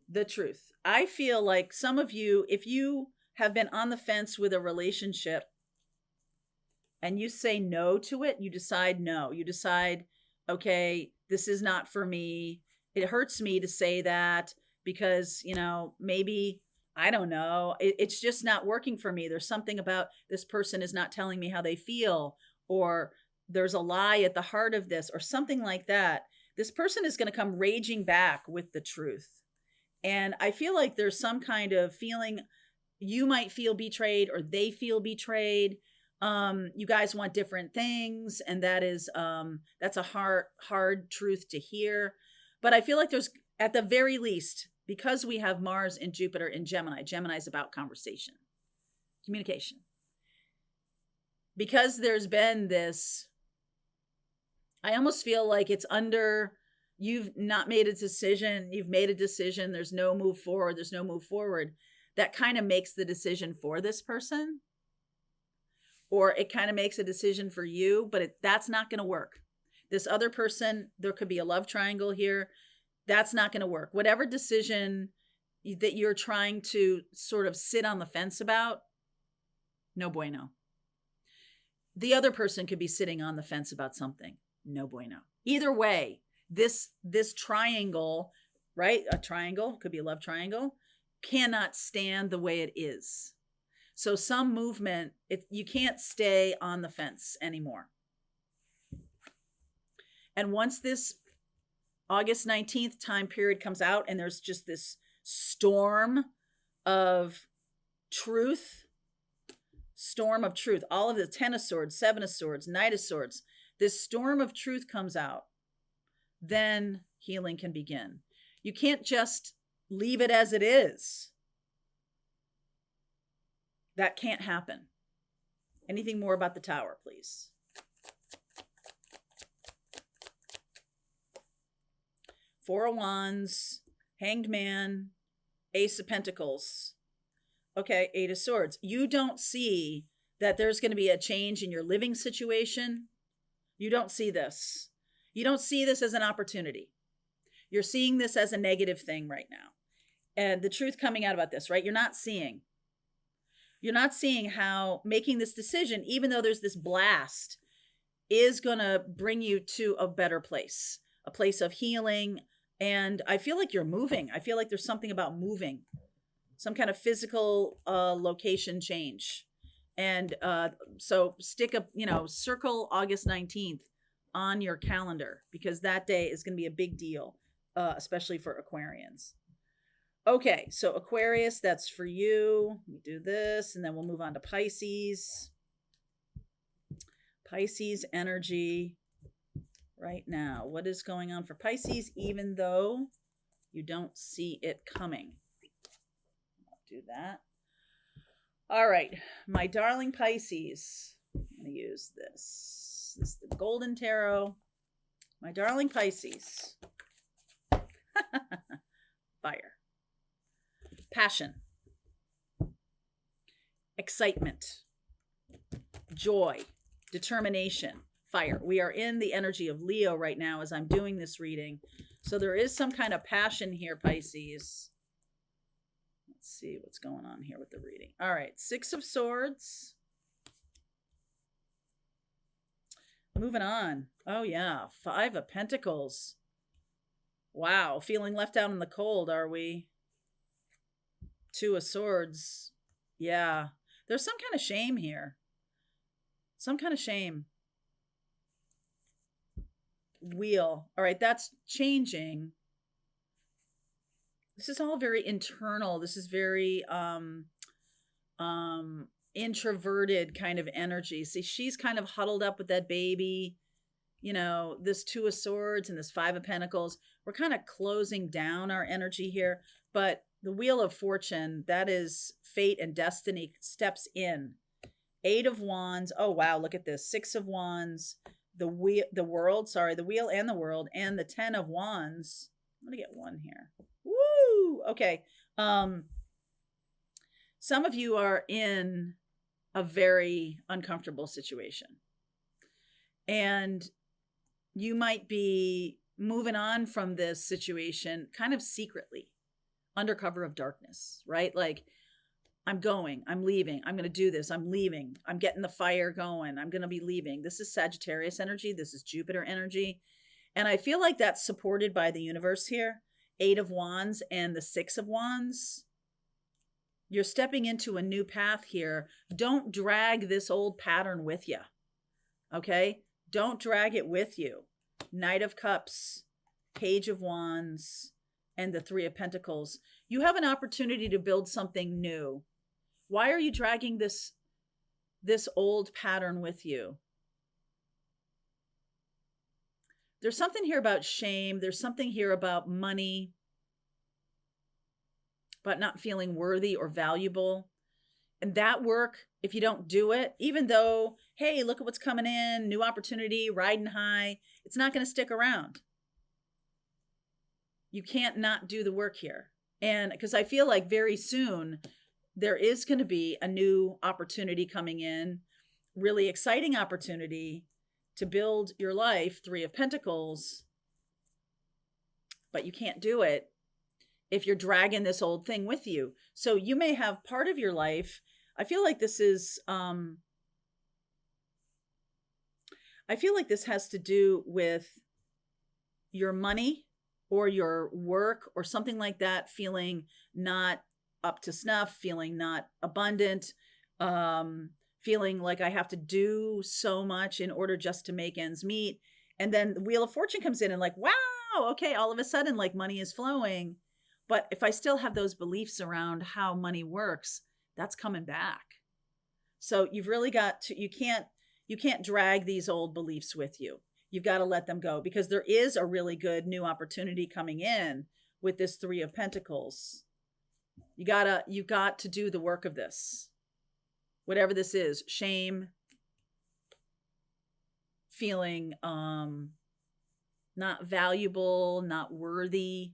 The truth. I feel like some of you, if you have been on the fence with a relationship and you say no to it, you decide no. You decide, okay, this is not for me. It hurts me to say that because, maybe, I don't know, it's just not working for me. There's something about this person is not telling me how they feel, or there's a lie at the heart of this, or something like that. This person is going to come raging back with the truth. And I feel like there's some kind of feeling you might feel betrayed or they feel betrayed. You guys want different things. And that's a hard truth to hear. But I feel like there's, at the very least, because we have Mars and Jupiter in Gemini, Gemini is about conversation, communication. Because there's been this, I almost feel like it's under, you've not made a decision, you've made a decision, there's no move forward, that kind of makes the decision for this person. Or it kind of makes a decision for you, but that's not going to work. This other person, there could be a love triangle here. That's not going to work. Whatever decision that you're trying to sort of sit on the fence about, no bueno. The other person could be sitting on the fence about something. No bueno. Either way, this triangle, right? A triangle, could be a love triangle, cannot stand the way it is. So some movement, you can't stay on the fence anymore. And once this August 19th time period comes out and there's just this storm of truth, storm of truth. All of the 10 of swords, 7 of swords, Knight of swords. This storm of truth comes out. Then healing can begin. You can't just leave it as it is. That can't happen. Anything more about the Tower, please? Four of Wands, Hanged Man, Ace of Pentacles. Okay, Eight of Swords. You don't see that there's going to be a change in your living situation. You don't see this. You don't see this as an opportunity. You're seeing this as a negative thing right now. And the truth coming out about this, right? You're not seeing how making this decision, even though there's this blast, is going to bring you to a better place, a place of healing. And I feel like you're moving. I feel like there's something about moving, some kind of physical location change. And so stick a, circle August 19th on your calendar, because that day is going to be a big deal, especially for Aquarians. Okay, so Aquarius, that's for you. We do this, and then we'll move on to Pisces. Pisces energy right now. What is going on for Pisces, even though you don't see it coming? I'll do that. All right, my darling Pisces. I'm going to use this. This is the Golden Tarot. My darling Pisces. Fire. Passion, excitement, joy, determination, fire. We are in the energy of Leo right now as I'm doing this reading. So there is some kind of passion here, Pisces. Let's see what's going on here with the reading. All right, Six of Swords. Moving on. Oh, yeah, Five of Pentacles. Wow, feeling left out in the cold, are we? Two of Swords. Yeah. There's some kind of shame here. Some kind of shame. Wheel. All right, that's changing. This is all very internal. This is very introverted kind of energy. See, she's kind of huddled up with that baby. This Two of Swords and this Five of Pentacles. We're kind of closing down our energy here, but the Wheel of Fortune, that is fate and destiny, steps in. Eight of Wands. Oh, wow. Look at this. Six of Wands. The Wheel and the World. And the 10 of Wands. I'm going to get one here. Woo! Okay. Some of you are in a very uncomfortable situation. And you might be moving on from this situation kind of secretly, under cover of darkness, right? Like, I'm leaving, I'm going to do this, I'm leaving, I'm getting the fire going, I'm going to be leaving. This is Sagittarius energy. This is Jupiter energy. And I feel like that's supported by the universe here. Eight of Wands and the Six of Wands. You're stepping into a new path here. Don't drag this old pattern with you. Okay? Don't drag it with you. Knight of Cups, Page of Wands, and the Three of Pentacles. You have an opportunity to build something new. Why are you dragging this old pattern with you? There's something here about shame. There's something here about money, about not feeling worthy or valuable. And that work, if you don't do it, even though, hey, look at what's coming in, new opportunity, riding high, it's not going to stick around. You can't not do the work here. And because I feel like very soon there is going to be a new opportunity coming in, really exciting opportunity to build your life, Three of Pentacles. But you can't do it if you're dragging this old thing with you. So you may have part of your life. I feel like this is, I feel like this has to do with your money or your work or something like that, feeling not up to snuff, feeling not abundant, feeling like I have to do so much in order just to make ends meet. And then the Wheel of Fortune comes in and like, wow, okay, all of a sudden, like money is flowing. But if I still have those beliefs around how money works, that's coming back. So you've really got to, you can't drag these old beliefs with you. You've got to let them go, because there is a really good new opportunity coming in with this 3 of Pentacles. You got to do the work of this. Whatever this is, shame, feeling not valuable, not worthy,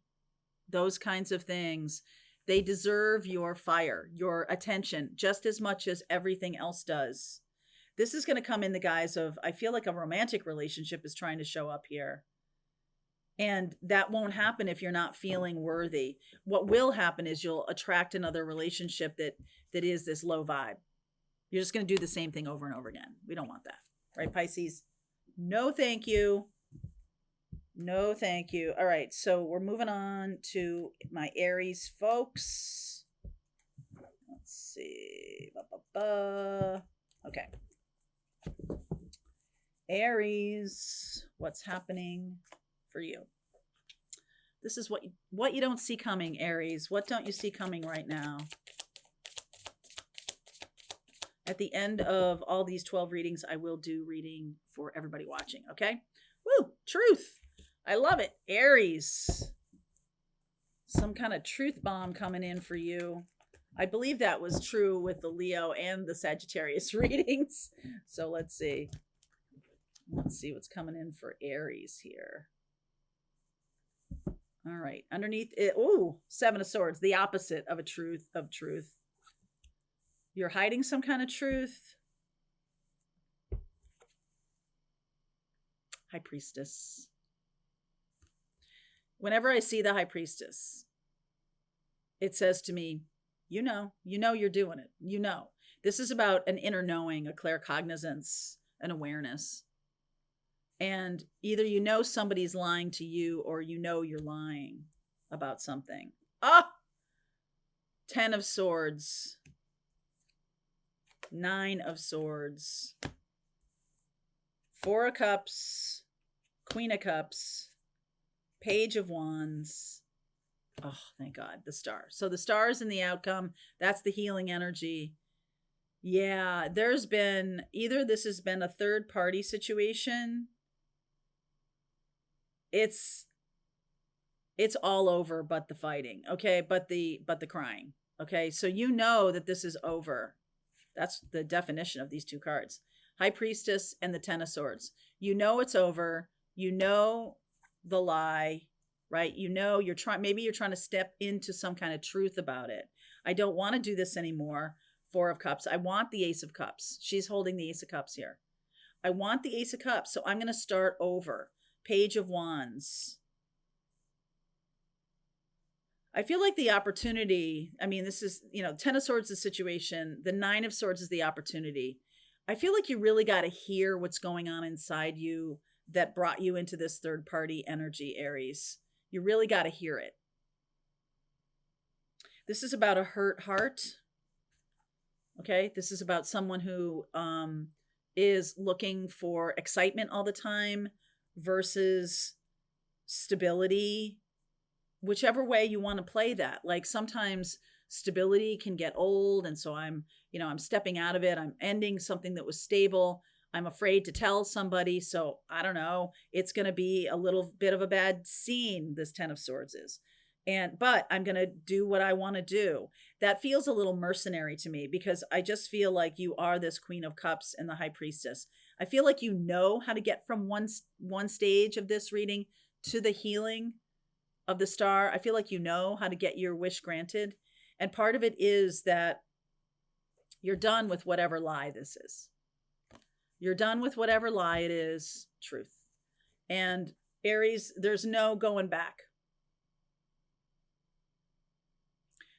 those kinds of things. They deserve your fire, your attention, just as much as everything else does. This is going to come in the guise of, I feel like a romantic relationship is trying to show up here. And that won't happen if you're not feeling worthy. What will happen is you'll attract another relationship that is this low vibe. You're just going to do the same thing over and over again. We don't want that. Right, Pisces? No, thank you. No, thank you. All right, so we're moving on to my Aries folks. Let's see. Okay. Aries, what's happening for you? This is what you don't see coming, Aries. What don't you see coming right now? At the end of all these 12 readings, I will do reading for everybody watching, okay? Woo, truth. I love it. Aries. Some kind of truth bomb coming in for you. I believe that was true with the Leo and the Sagittarius readings. So let's see. Let's see what's coming in for Aries here. All right. Underneath it, oh, 7 of Swords, the opposite of a truth of truth. You're hiding some kind of truth. High Priestess. Whenever I see the High Priestess, it says to me, you know you're doing it. You know. This is about an inner knowing, a claircognizance, an awareness. And either you know somebody's lying to you, or you know you're lying about something. Ah! 10 of Swords. 9 of Swords. 4 of Cups. Queen of Cups. Page of Wands. Oh, thank God. The Star. So the Star is in the outcome. That's the healing energy. Yeah, there's been, either this has been a third party situation. It's all over but the fighting, okay? But the crying, okay? So you know that this is over. That's the definition of these 2 cards. High Priestess and the 10 of Swords. You know it's over. You know the lie, right? You know maybe you're trying to step into some kind of truth about it. I don't want to do this anymore. 4 of Cups. I want the Ace of Cups. She's holding the Ace of Cups here. I want the Ace of Cups, so I'm going to start over. Page of Wands. I feel like the opportunity, I mean, this is, 10 of Swords is the situation. The 9 of Swords is the opportunity. I feel like you really got to hear what's going on inside you that brought you into this third party energy, Aries. You really got to hear it. This is about a hurt heart. Okay. This is about someone who is looking for excitement all the time versus stability, whichever way you want to play that. Like sometimes stability can get old. And so I'm stepping out of it. I'm ending something that was stable. I'm afraid to tell somebody. So I don't know, it's going to be a little bit of a bad scene. This 10 of Swords is. But I'm going to do what I want to do. That feels a little mercenary to me, because I just feel like you are this Queen of Cups and the High Priestess. I feel like you know how to get from one stage of this reading to the healing of the Star. I feel like you know how to get your wish granted. And part of it is that you're done with whatever lie this is. You're done with whatever lie it is, truth. And Aries, there's no going back.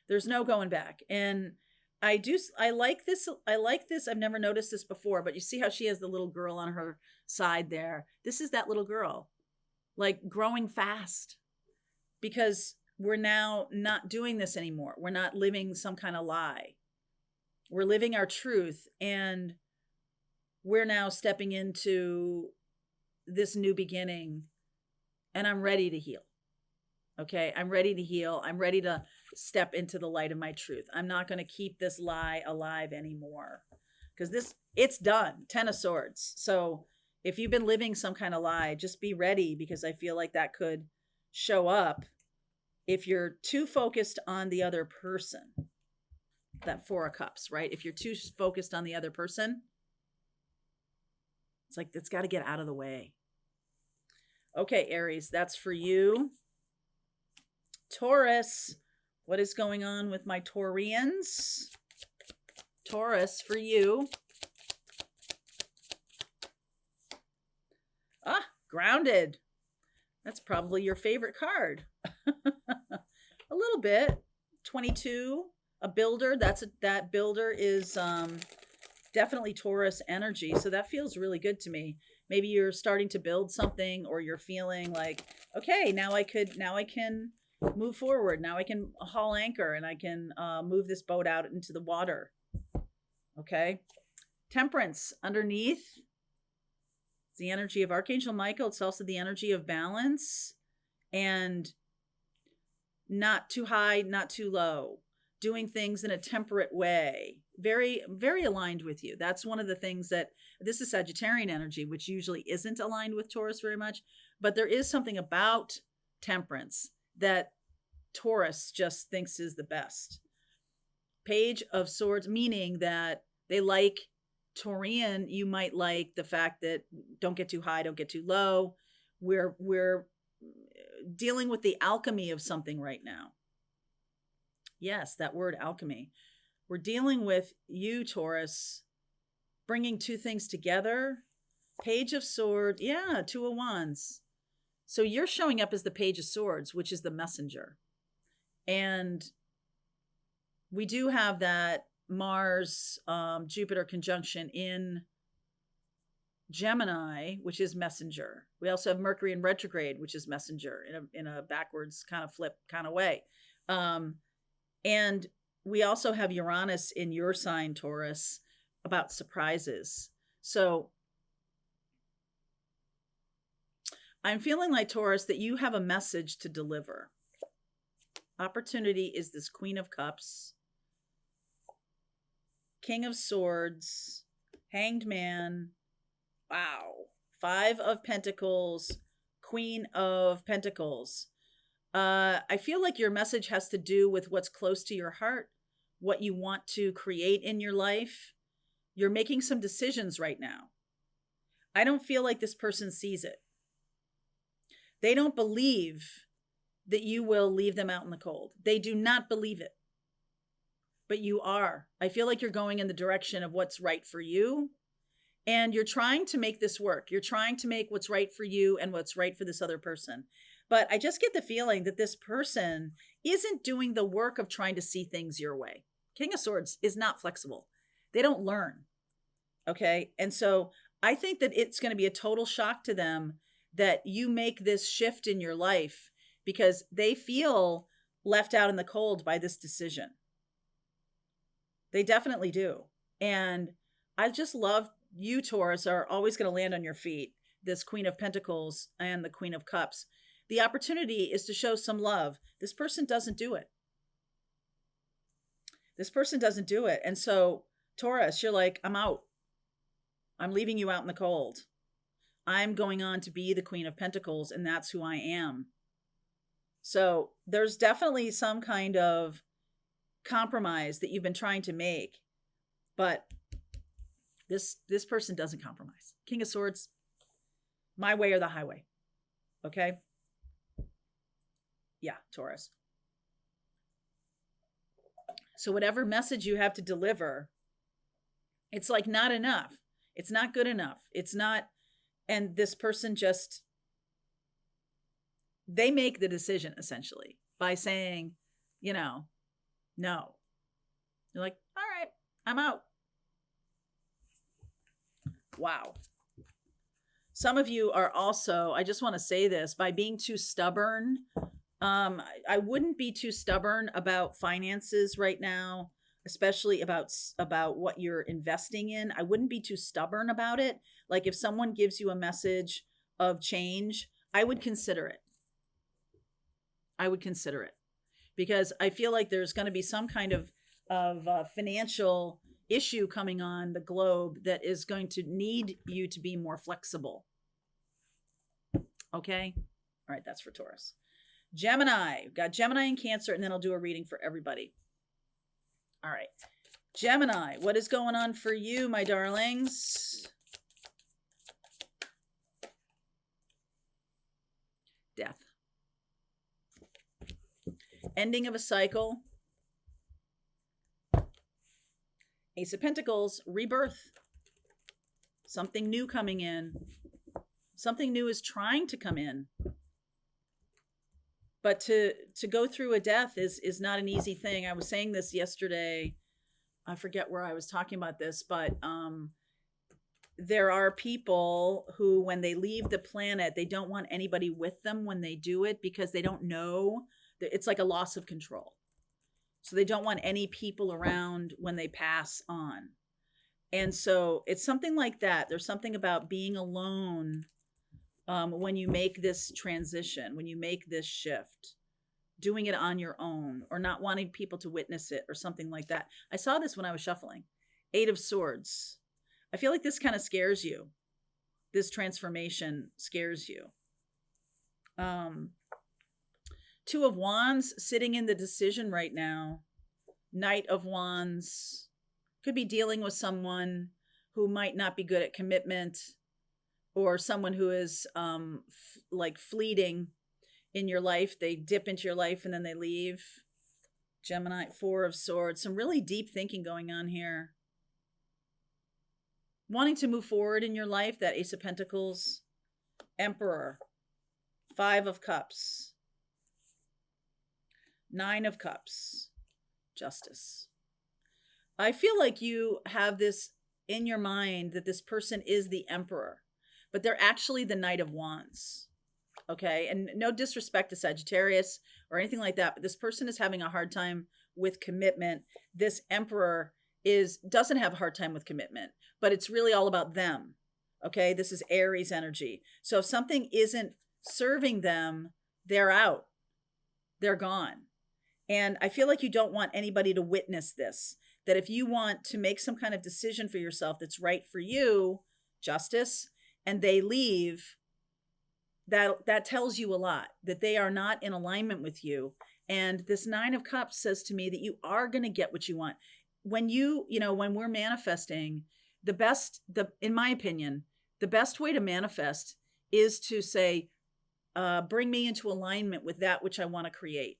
There's no going back. And I like this. I've never noticed this before, but you see how she has the little girl on her side there. This is that little girl, like growing fast, because we're now not doing this anymore. We're not living some kind of lie. We're living our truth, and we're now stepping into this new beginning, and I'm ready to heal. Okay. I'm ready to heal. I'm ready to step into the light of my truth. I'm not going to keep this lie alive anymore, because it's done. 10 of Swords. So if you've been living some kind of lie, just be ready, because I feel like that could show up if you're too focused on the other person. That 4 of Cups, right? If you're too focused on the other person, it's like, it's got to get out of the way. Okay, Aries, that's for you. Taurus, what is going on with my Taurians? Taurus, for you. Ah, Grounded. That's probably your favorite card. A little bit. 22, a builder. That builder is definitely Taurus energy. So that feels really good to me. Maybe you're starting to build something, or you're feeling like, okay, now I can move forward. Now I can haul anchor, and I can move this boat out into the water. Okay. Temperance underneath. It's the energy of Archangel Michael. It's also the energy of balance, and not too high, not too low, doing things in a temperate way. Very, very aligned with you. That's one of the things that, this is Sagittarian energy, which usually isn't aligned with Taurus very much, but there is something about temperance that Taurus just thinks is the best. Page of Swords, meaning that they like Taurian. You might like the fact that don't get too high, don't get too low. We're dealing with the alchemy of something right now. Yes, that word alchemy. We're dealing with you, Taurus, bringing two things together. Page of Swords. Yeah, 2 of Wands. So you're showing up as the Page of Swords, which is the messenger. And we do have that Mars, Jupiter conjunction in Gemini, which is messenger. We also have Mercury in retrograde, which is messenger in a backwards kind of flip kind of way. And we also have Uranus in your sign, Taurus, about surprises. So I'm feeling like, Taurus, that you have a message to deliver. Opportunity is this Queen of Cups, King of Swords, Hanged Man. Wow. 5 of Pentacles, Queen of Pentacles. I feel like your message has to do with what's close to your heart, what you want to create in your life. You're making some decisions right now. I don't feel like this person sees it. They don't believe that you will leave them out in the cold. They do not believe it. But you are. I feel like you're going in the direction of what's right for you. And you're trying to make this work. You're trying to make what's right for you and what's right for this other person. But I just get the feeling that this person isn't doing the work of trying to see things your way. King of Swords is not flexible. They don't learn. Okay. And so I think that it's going to be a total shock to them that you make this shift in your life, because they feel left out in the cold by this decision. They definitely do. And I just love you, Taurus, are always going to land on your feet. This Queen of Pentacles and the Queen of Cups. The opportunity is to show some love. This person doesn't do it. This person doesn't do it. And so, Taurus, you're like, I'm out. I'm leaving you out in the cold. I'm going on to be the Queen of Pentacles, and that's who I am. So there's definitely some kind of compromise that you've been trying to make, but this person doesn't compromise. King of Swords, my way or the highway. Okay? Yeah, Taurus. So whatever message you have to deliver, it's like not enough. It's not good enough. It's not, and this person just, they make the decision essentially by saying, no. You're like, all right, I'm out. Wow. Some of you are also, I just want to say this, by being too stubborn. I wouldn't be too stubborn about finances right now, especially about what you're investing in. I wouldn't be too stubborn about it. Like if someone gives you a message of change, I would consider it. I would consider it, because I feel like there's going to be some kind of financial issue coming on the globe that is going to need you to be more flexible. Okay. All right. That's for Taurus. Gemini. We've got Gemini and Cancer, and then I'll do a reading for everybody. All right. Gemini, what is going on for you, my darlings? Death. Ending of a cycle. Ace of Pentacles, rebirth. Something new coming in. Something new is trying to come in. But to go through a death is not an easy thing. I was saying this yesterday. I forget where I was talking about this, but there are people who, when they leave the planet, they don't want anybody with them when they do it, because they don't know. It's like a loss of control. So they don't want any people around when they pass on. And so it's something like that. There's something about being alone when you make this transition, when you make this shift, doing it on your own, or not wanting people to witness it, or something like that. I saw this when I was shuffling. 8 of Swords. I feel like this kind of scares you. This transformation scares you. 2 of Wands, sitting in the decision right now. Knight of Wands. Could be dealing with someone who might not be good at commitment, or someone who is like fleeting in your life. They dip into your life and then they leave. Gemini, 4 of Swords. Some really deep thinking going on here. Wanting to move forward in your life, that Ace of Pentacles. Emperor. 5 of Cups. 9 of Cups. Justice. I feel like you have this in your mind that this person is the Emperor, but they're actually the Knight of Wands. Okay. And no disrespect to Sagittarius or anything like that, but this person is having a hard time with commitment. This Emperor doesn't have a hard time with commitment, but it's really all about them. Okay. This is Aries energy. So if something isn't serving them, they're out. They're gone. And I feel like you don't want anybody to witness this, that if you want to make some kind of decision for yourself that's right for you, Justice, and they leave, that tells you a lot, that they are not in alignment with you. And this 9 of Cups says to me that you are going to get what you want. When when we're manifesting, in my opinion, the best way to manifest is to say, bring me into alignment with that which I want to create.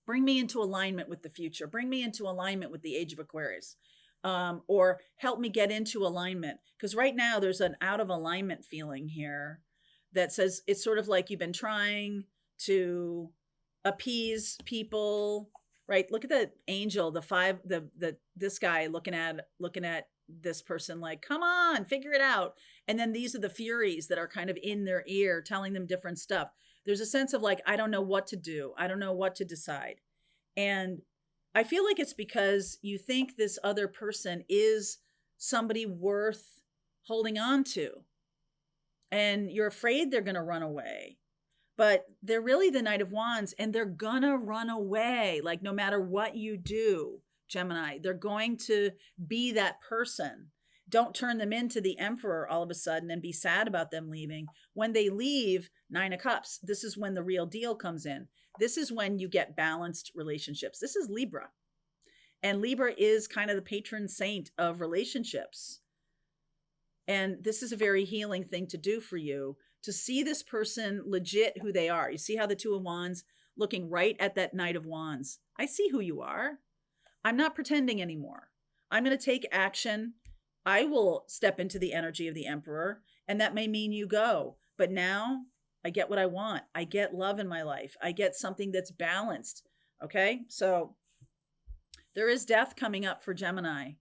Bring me into alignment with the future. Bring me into alignment with the age of Aquarius. Or help me get into alignment. Because right now there's an out of alignment feeling here that says it's sort of like you've been trying to appease people, right? Look at the angel, this guy looking at this person like, come on, figure it out. And then these are the Furies that are kind of in their ear telling them different stuff. There's a sense of like, I don't know what to do. I don't know what to decide. And I feel like it's because you think this other person is somebody worth holding on to. And you're afraid they're going to run away. But they're really the Knight of Wands, and they're going to run away. Like no matter what you do, Gemini, they're going to be that person. Don't turn them into the Emperor all of a sudden and be sad about them leaving. When they leave, 9 of Cups, this is when the real deal comes in. This is when you get balanced relationships. This is Libra. And Libra is kind of the patron saint of relationships. And this is a very healing thing to do for you, to see this person legit who they are. You see how the 2 of Wands looking right at that Knight of Wands. I see who you are. I'm not pretending anymore. I'm going to take action. I will step into the energy of the Emperor, and that may mean you go. But now I get what I want. I get love in my life. I get something that's balanced. Okay? So there is death coming up for Gemini.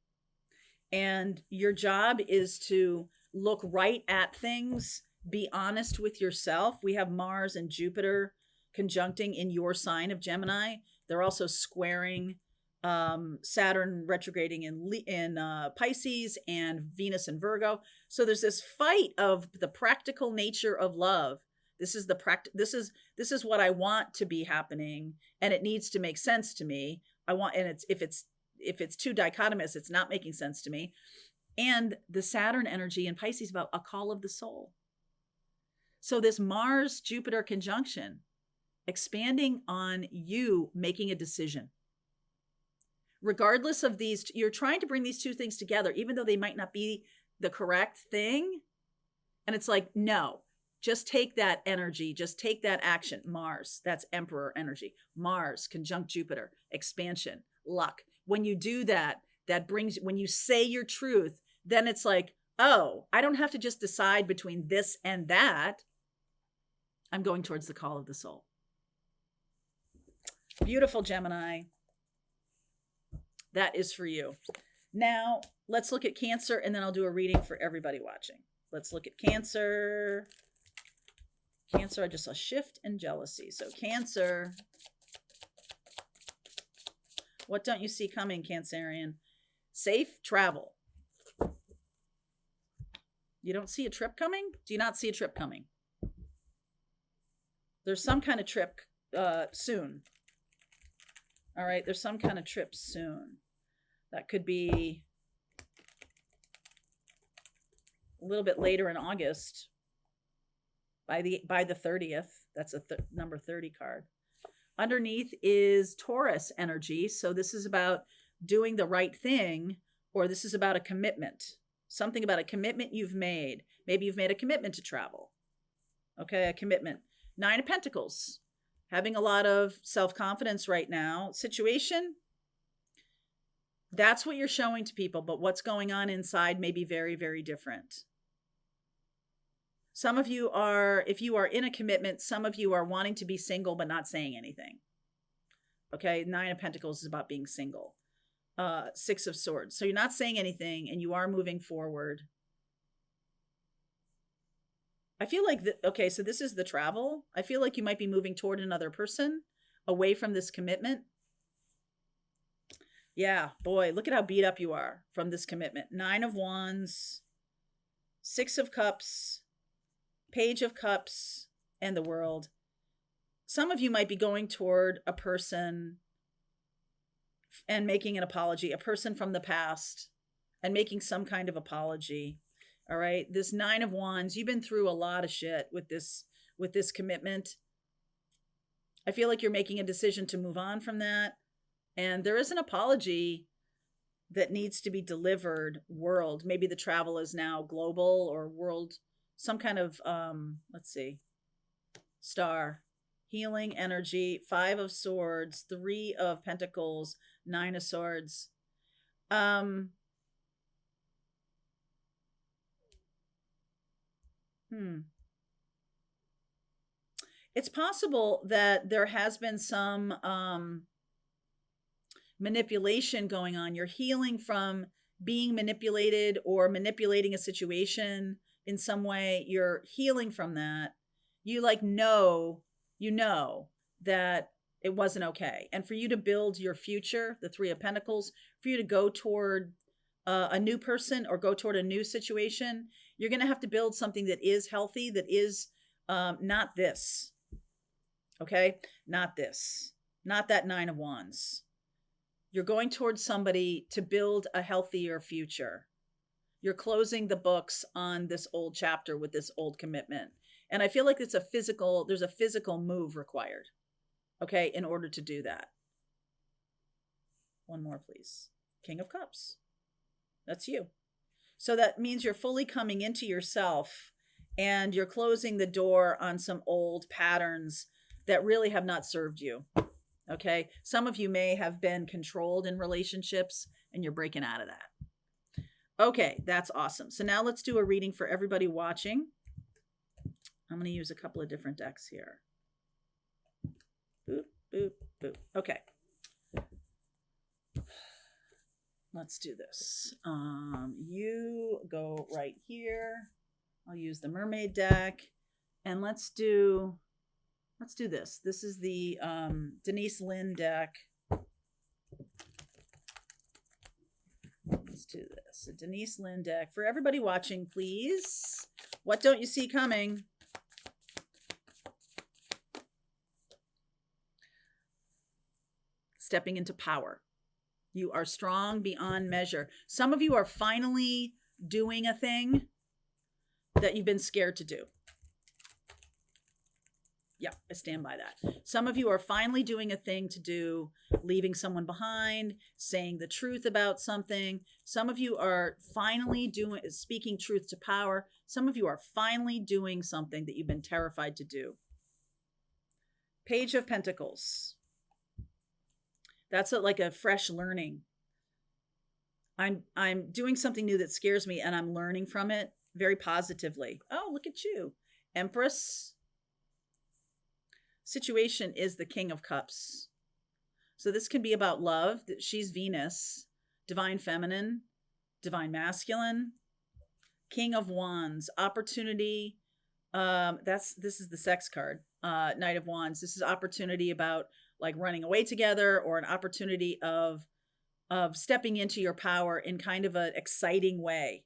And your job is to look right at things, be honest with yourself. We have Mars and Jupiter conjuncting in your sign of Gemini. They're also squaring Saturn retrograding in Pisces and Venus in Virgo. So there's this fight of the practical nature of love This is the this is what I want to be happening, and it needs to make sense to me. And if it's too dichotomous, it's not making sense to me. And the Saturn energy in Pisces about a call of the soul. So this Mars Jupiter conjunction, expanding on you making a decision. Regardless of these, you're trying to bring these two things together, even though they might not be the correct thing. And it's like, no, just take that energy, just take that action. Mars, that's Emperor energy. Mars conjunct Jupiter, expansion, luck. When you do that, that brings, when you say your truth, then it's like, oh, I don't have to just decide between this and that. I'm going towards the call of the soul. Beautiful, Gemini. That is for you. Now, let's look at Cancer, and then I'll do a reading for everybody watching. Let's look at Cancer. Cancer, I just saw shift and jealousy. So Cancer, what don't you see coming, Cancerian? Safe travel. You don't see a trip coming? Do you not see a trip coming? There's some kind of trip soon. All right, there's some kind of trip soon. That could be a little bit later in August. By the 30th. That's a number 30 card. Underneath is Taurus energy. So this is about doing the right thing, or this is about a commitment. Something about a commitment you've made. Maybe you've made a commitment to travel. Okay, a commitment. 9 of Pentacles. Having a lot of self-confidence right now. Situation, that's what you're showing to people, but what's going on inside may be very, very different. Some of you are, if you are in a commitment, some of you are wanting to be single but not saying anything. Okay, 9 of Pentacles is about being single. 6 of Swords. So you're not saying anything and you are moving forward. I feel like, okay, so this is the travel. I feel like you might be moving toward another person, away from this commitment. Yeah, boy, look at how beat up you are from this commitment. 9 of Wands, 6 of Cups, Page of Cups, and the World. Some of you might be going toward a person and making an apology, a person from the past, and making some kind of apology. All right. This 9 of Wands, you've been through a lot of shit with this commitment. I feel like you're making a decision to move on from that. And there is an apology that needs to be delivered world. Maybe the travel is now global or world, some kind of, let's see, star, healing energy, 5 of Swords, 3 of Pentacles, 9 of Swords. It's possible that there has been some manipulation going on. You're healing from being manipulated or manipulating a situation in some way. You're healing from that. You know that it wasn't okay. And for you to build your future, the 3 of Pentacles, for you to go toward a new person or go toward a new situation, you're going to have to build something that is healthy, that is not this. Okay? Not this. Not that 9 of Wands. You're going towards somebody to build a healthier future. You're closing the books on this old chapter with this old commitment. And I feel like there's a physical move required. Okay? In order to do that. One more, please. King of Cups. That's you. So that means you're fully coming into yourself and you're closing the door on some old patterns that really have not served you. Okay. Some of you may have been controlled in relationships and you're breaking out of that. Okay. That's awesome. So now let's do a reading for everybody watching. I'm going to use a couple of different decks here. Boop, boop, boop. Okay. Let's do this. You go right here. I'll use the mermaid deck and let's do this. This is the Denise Lynn deck. Let's do this. A Denise Lynn deck. For everybody watching, please. What don't you see coming? stepping into power. You are strong beyond measure. Some of you are finally doing a thing that you've been scared to do. Yeah, I stand by that. Some of you are finally doing a thing to do, leaving someone behind, saying the truth about something. Some of you are finally speaking truth to power. Some of you are finally doing something that you've been terrified to do. Page of Pentacles. That's like a fresh learning. I'm doing something new that scares me, and I'm learning from it very positively. Oh, look at you. Empress. Situation is the King of Cups. So this can be about love. She's Venus, divine feminine, divine masculine, King of Wands, opportunity. This is the sex card, Knight of Wands. This is opportunity about like running away together, or an opportunity of stepping into your power in kind of an exciting way.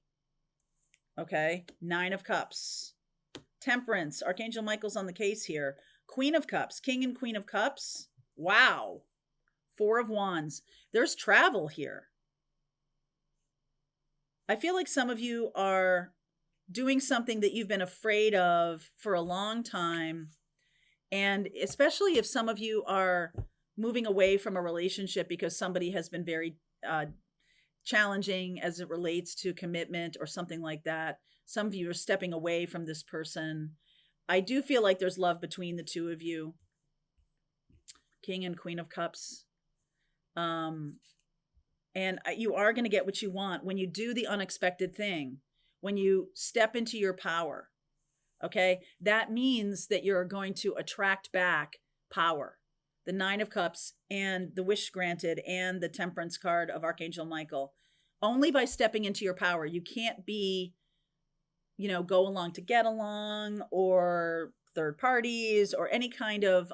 Okay, Nine of Cups, Temperance. Archangel Michael's on the case here. Queen of Cups, King and Queen of Cups. Wow. Four of Wands. There's travel here. I feel like some of you are doing something that you've been afraid of for a long time. And especially if some of you are moving away from a relationship because somebody has been very challenging as it relates to commitment or something like that. Some of you are stepping away from this person. I do feel like there's love between the two of you. King and Queen of Cups. And you are going to get what you want when you do the unexpected thing, when you step into your power. Okay, that means that you're going to attract back power. The Nine of Cups and the Wish Granted and the Temperance card of Archangel Michael. Only by stepping into your power. You can't be, go along to get along, or third parties, or any kind of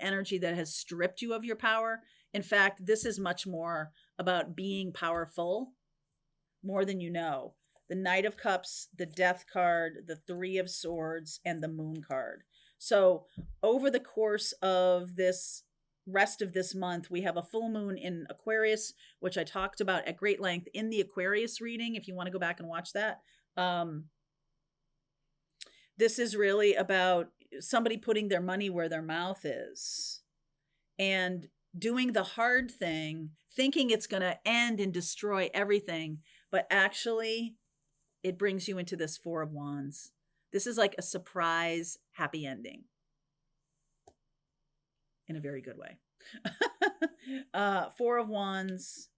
energy that has stripped you of your power. In fact, this is much more about being powerful, more than you know. The Knight of Cups, the Death card, the Three of Swords, and the Moon card. So over the course of this rest of this month, we have a full moon in Aquarius, which I talked about at great length in the Aquarius reading, if you want to go back and watch that. This is really about somebody putting their money where their mouth is and doing the hard thing, thinking it's going to end and destroy everything, but actually it brings you into this Four of Wands. This is like a surprise happy ending in a very good way. Four of Wands,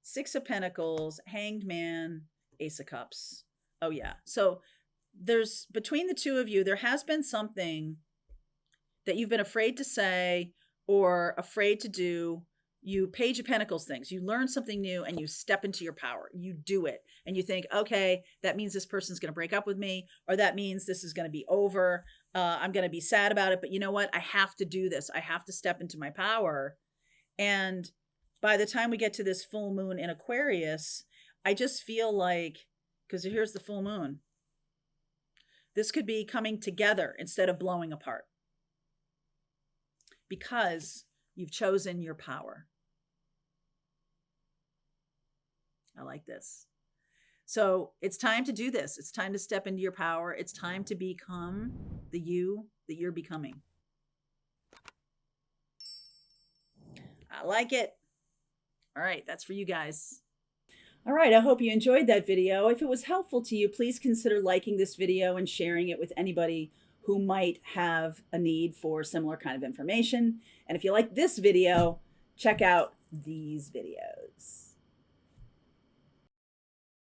Six of Pentacles, Hanged Man, Ace of Cups. Oh yeah. So there's, between the two of you, there has been something that you've been afraid to say or afraid to do. You Page of Pentacles things. You learn something new and you step into your power. You do it. And you think, okay, that means this person's going to break up with me, or that means this is going to be over. I'm going to be sad about it. But you know what? I have to do this. I have to step into my power. And by the time we get to this full moon in Aquarius, I just feel like, because here's the full moon, this could be coming together instead of blowing apart. Because you've chosen your power. I like this. So it's time to do this. It's time to step into your power. It's time to become the you that you're becoming. I like it. All right, that's for you guys. All right, I hope you enjoyed that video. If it was helpful to you, please consider liking this video and sharing it with anybody who might have a need for similar kind of information. And if you like this video, check out these videos.